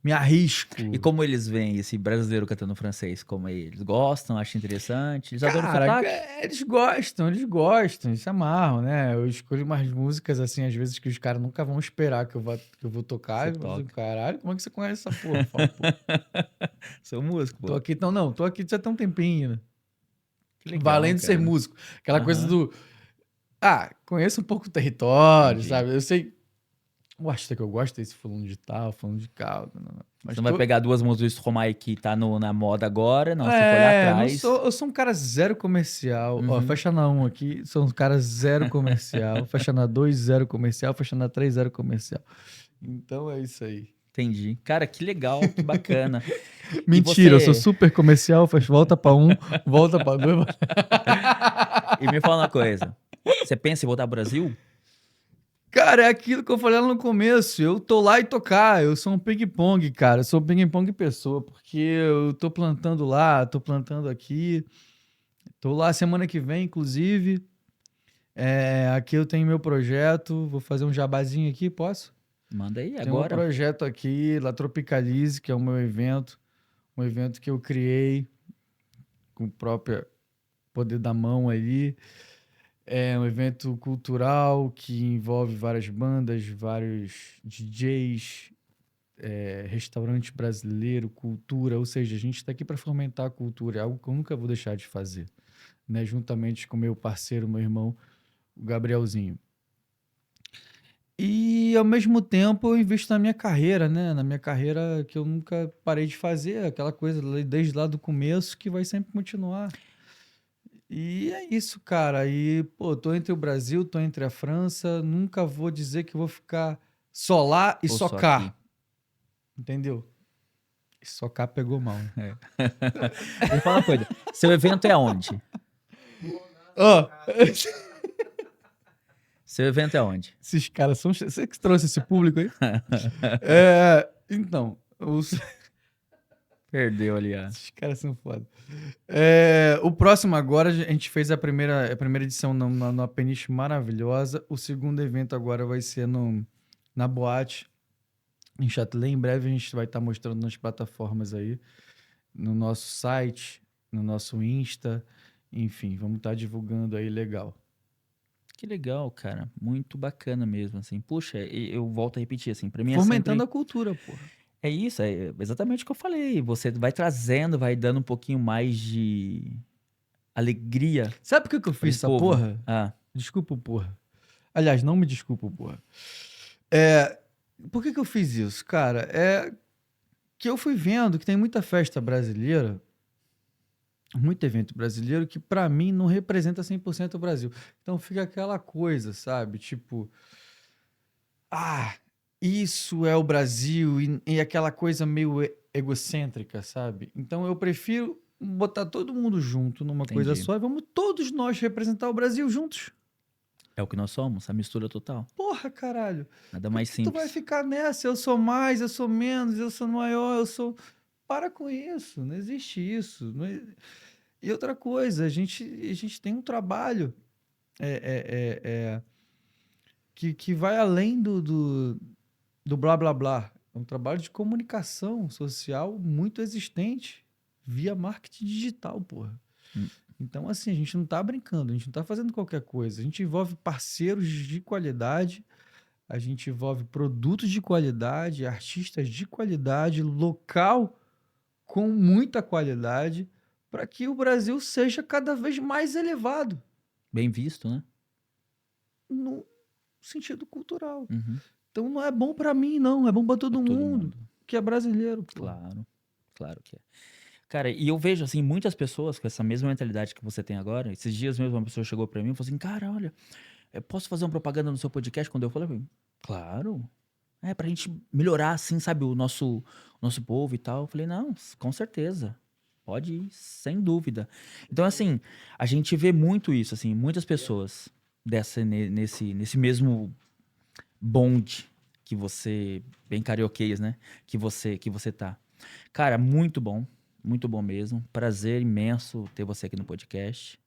Me E arrisco. como eles veem esse brasileiro cantando francês? Como eles gostam, acham interessante? Eles adoram o Cara, sotaque? eles gostam, eles se amarram, né? Eu escolho umas músicas assim, às vezes, que os caras nunca vão esperar que eu vou tocar. Você E eu falo, toca. caralho, como é que você conhece essa porra? Eu falo, pô, Sou músico, tô pô. aqui, então não, tô aqui já tem um tempinho, né? Que legal, Valendo ser cara. músico. Aquela coisa Aham, do, conheço um pouco o território, entendi. sabe? Eu sei o artista que eu gosto é esse fulano de tal, fulano de cal. Não. Você Mas não vai tô. pegar duas músicas do Stromae que tá na moda agora, não. Você tem que olhar Não atrás. sou. Eu sou um cara zero comercial. Ó, Uhum, fecha na um aqui, sou um cara zero comercial. Fecha na 2 zero comercial. Fecha na 3 zero comercial. Então é isso aí. entendi. Cara, que legal, que bacana. E Mentira, eu sou você. super comercial. Faz volta pra um, volta pra dois. E me fala uma coisa. Você pensa em voltar ao Brasil? Cara, é aquilo que eu falei lá no começo. Eu tô lá e tocar. Eu sou um ping-pong, cara. Eu sou um ping-pong pessoa, porque eu tô plantando lá, tô plantando aqui. Tô lá semana que vem, inclusive. Aqui eu tenho meu projeto. Vou fazer um jabazinho aqui, posso? Manda aí, Tem um agora. projeto aqui, La Tropicalize, que é o meu evento. Um evento que eu criei com o próprio poder da mão ali. É um evento cultural que envolve várias bandas, vários DJs, restaurante brasileiro, cultura. Ou seja, a gente está aqui para fomentar a cultura. É algo que eu nunca vou deixar de fazer, né? Juntamente com meu parceiro, meu irmão, o Gabrielzinho. E ao mesmo tempo eu invisto na minha carreira, né? Na minha carreira que eu nunca parei de fazer, aquela coisa desde lá do começo que vai sempre continuar. E é isso, cara. E, pô, tô entre o Brasil, tô entre a França, nunca vou dizer que eu vou ficar só lá e Ou só só aqui? cá, entendeu? E só cá pegou mal, né? É. Me fala uma coisa. Seu evento é onde? Ó, Seu evento é onde? esses caras são. Você que trouxe esse público aí? Então, Perdeu ali, ó. esses caras são foda. O próximo agora, a gente fez a primeira edição numa Peniche maravilhosa. O segundo evento agora vai ser na Boate, em Châtelet. Em breve a gente vai estar mostrando nas plataformas aí, no nosso site, no nosso Insta. Enfim, vamos estar divulgando aí legal. Que legal, cara. Muito bacana mesmo, assim. Puxa, eu volto a repetir, assim, pra mim é Fomentando sempre... a cultura, porra. É isso, é exatamente o que eu falei. Você vai trazendo, vai dando um pouquinho mais de alegria Sabe por que eu pra fiz esse essa povo. porra? Ah, Desculpa, porra. Aliás, não me desculpa, porra. É, por que eu fiz isso? Cara, que eu fui vendo que tem muita festa brasileira, muito evento brasileiro que pra mim não representa 100% o Brasil. Então fica aquela coisa, sabe? Tipo, ah, isso é o Brasil e aquela coisa meio egocêntrica, sabe? Então eu prefiro botar todo mundo junto numa coisa entendi. só e vamos todos nós representar o Brasil juntos. É o que nós somos, a mistura total. Porra, caralho. Nada Por mais que tu vai simples. ficar nessa? Eu sou mais, eu sou menos, eu sou maior, eu sou. Para com isso, não existe isso. E outra coisa, a gente tem um trabalho é, é, é, que vai além do blá blá blá. É um trabalho de comunicação social muito existente via marketing digital, porra. Hum, Então, assim, a gente não tá brincando, a gente não tá fazendo qualquer coisa. A gente envolve parceiros de qualidade, a gente envolve produtos de qualidade, artistas de qualidade, local com muita qualidade, para que o Brasil seja cada vez mais elevado Bem visto, né? no sentido cultural. Uhum. Então não é bom para mim, não, é bom para Pra todo todo mundo mundo. que é brasileiro, pô. Claro, claro que é. Cara, e eu vejo, assim, muitas pessoas com essa mesma mentalidade que você tem agora. Esses dias mesmo uma pessoa chegou pra mim e falou assim, cara, olha, eu posso fazer uma propaganda no seu podcast? Quando eu falei, claro. É, pra gente melhorar, assim, sabe, o nosso povo e tal. Eu falei, não, com certeza. Pode ir, sem dúvida. Então, assim, a gente vê muito isso, assim, muitas pessoas nesse mesmo bonde que você, bem carioquês, né? Que você tá. Cara, muito bom mesmo. Prazer imenso ter você aqui no podcast.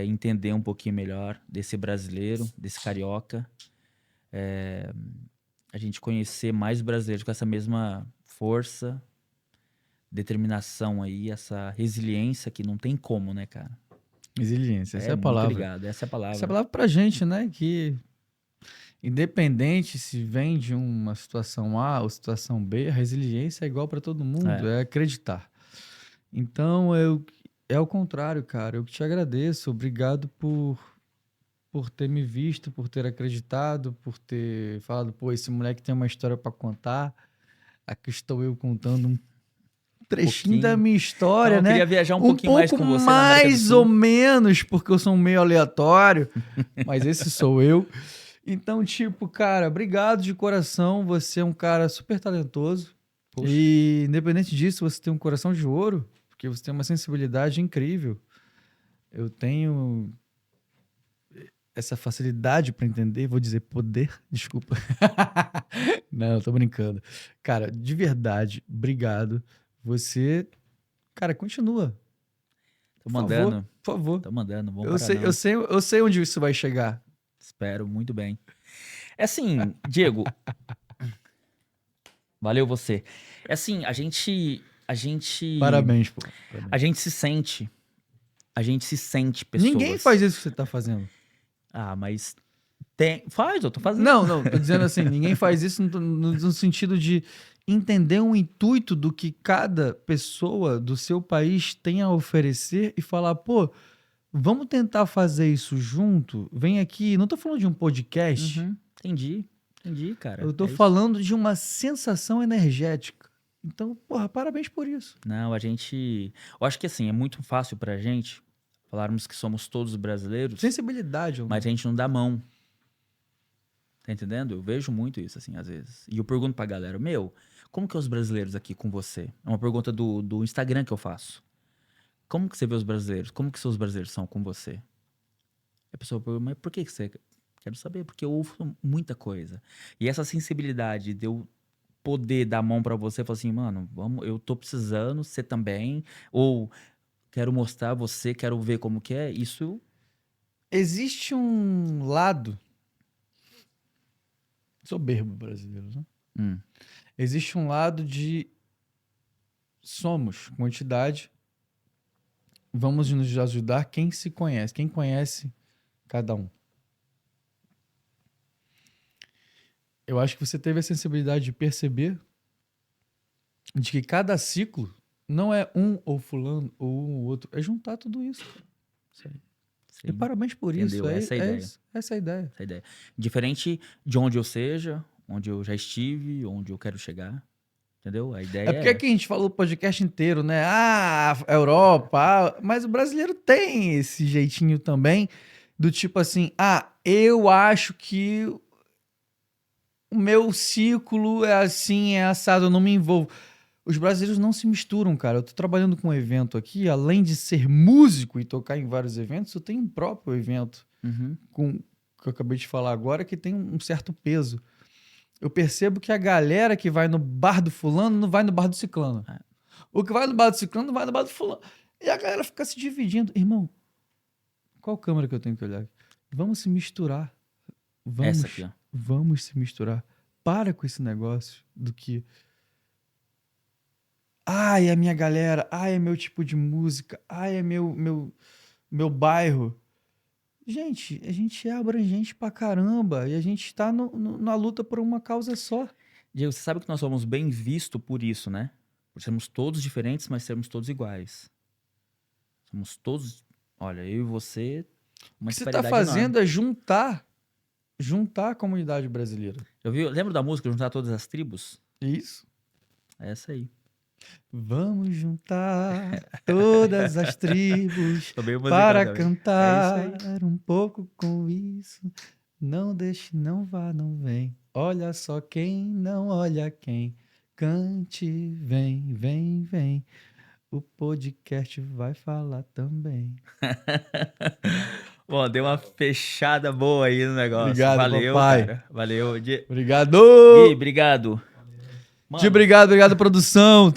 Entender um pouquinho melhor desse brasileiro, desse carioca. A gente conhecer mais brasileiros com essa mesma força, determinação aí, essa resiliência que não tem como, né, cara? Resiliência, essa é a Muito palavra. ligado, essa é a Essa é a palavra. palavra pra gente, né? Que independente se vem de uma situação A ou situação B, a resiliência é igual para todo mundo, É. é acreditar. Então, é o contrário, cara. Eu que te agradeço. Obrigado por ter me visto, por ter acreditado, por ter falado, pô, esse moleque tem uma história para contar. Aqui estou eu contando um trechinho da Pouquinho. minha Então, história, eu né? queria viajar um Um pouquinho mais pouco com você na América do mais ou Sul. menos, porque eu sou meio aleatório, mas esse sou eu. Então, tipo, cara, obrigado de coração. Você é um cara super talentoso. Poxa, E, independente disso, você tem um coração de ouro, porque você tem uma sensibilidade incrível. Eu tenho essa facilidade para entender, vou dizer poder, desculpa. Não, tô brincando. Cara, de verdade, obrigado. Você, cara, continua. tô Por favor, mandando, por favor. tô mandando, vamos Eu parar sei, eu não. sei, eu sei onde isso vai chegar. Espero muito bem. É assim, Diego, valeu você. É assim, Parabéns, pô. Parabéns. a gente se sente Ninguém faz pessoas. isso que você tá fazendo. Ah, mas faz, eu tô Não, fazendo. não, tô dizendo assim, ninguém faz isso no sentido de entender o intuito do que cada pessoa do seu país tem a oferecer e falar, pô, vamos tentar fazer isso junto? Vem aqui, não tô falando de um podcast, Uhum, entendi, cara. eu tô É isso. falando de uma sensação energética. Então, porra, parabéns por isso. Não, eu acho que assim, é muito fácil pra gente falarmos que somos todos brasileiros, Sensibilidade, mas a Almir. gente não dá mão. Tá entendendo? Eu vejo muito isso, assim, às vezes. E eu pergunto pra galera, meu, como que é os brasileiros aqui com você? É uma pergunta do Instagram que eu faço. Como que você vê os brasileiros? Como que seus brasileiros são com você? E a pessoa pergunta, mas por que que você... Quero saber, porque eu ouço muita coisa. E essa sensibilidade de eu poder dar a mão pra você, falar assim, mano, vamos, eu tô precisando, você também, ou quero mostrar você, quero ver como que é, isso... Existe um lado soberbo brasileiro, né? Hum, Existe um lado de somos quantidade, vamos nos ajudar quem se conhece, quem conhece cada um. Eu acho que você teve a sensibilidade de perceber de que cada ciclo não é um ou fulano ou um ou outro, é juntar tudo isso. sei, E sim. parabéns por isso. Entendeu? Essa é a ideia. Essa é a ideia. Essa é a ideia. Diferente de onde eu seja, onde eu já estive, onde eu quero chegar. Entendeu? A É ideia porque é aqui a essa. gente falou o podcast inteiro, né? Ah, Europa, mas o brasileiro tem esse jeitinho também, do tipo assim, ah, eu acho que o meu ciclo é assim, é assado, eu não me envolvo. Os brasileiros não se misturam, cara. Eu tô trabalhando com um evento aqui, além de ser músico e tocar em vários eventos, eu tenho um próprio evento Uhum. que eu acabei de falar agora, que tem um certo peso. Eu percebo que a galera que vai no bar do fulano não vai no bar do ciclano. É. O que vai no bar do ciclano não vai no bar do fulano. E a galera fica se dividindo. Irmão, qual câmera que eu tenho que olhar? Vamos se misturar. Essa aqui, ó. Vamos se misturar. Para com esse negócio do que ai, é a minha galera, ai, é meu tipo de música, ai, é meu bairro. Gente, a gente é abrangente pra caramba e a gente tá na luta por uma causa só. Diego, você sabe que nós somos bem vistos por isso, né? Por sermos todos diferentes, mas sermos todos iguais. Somos todos. Olha, eu e você, O uma que você tá disparidade enorme. fazendo é juntar a comunidade brasileira. Eu vi, lembra da música Juntar Todas as Tribos? Isso. É essa aí. Vamos juntar todas as tribos Tô bem musical para também. É isso cantar aí. um pouco com isso. Não deixe, não vá, não vem. Olha só quem, não olha quem. Cante, vem, vem, vem. O podcast vai falar também. Bom, deu uma fechada boa aí no negócio. Obrigado, Valeu, papai. cara. Valeu. Obrigado! Gui, obrigado. Obrigado, produção.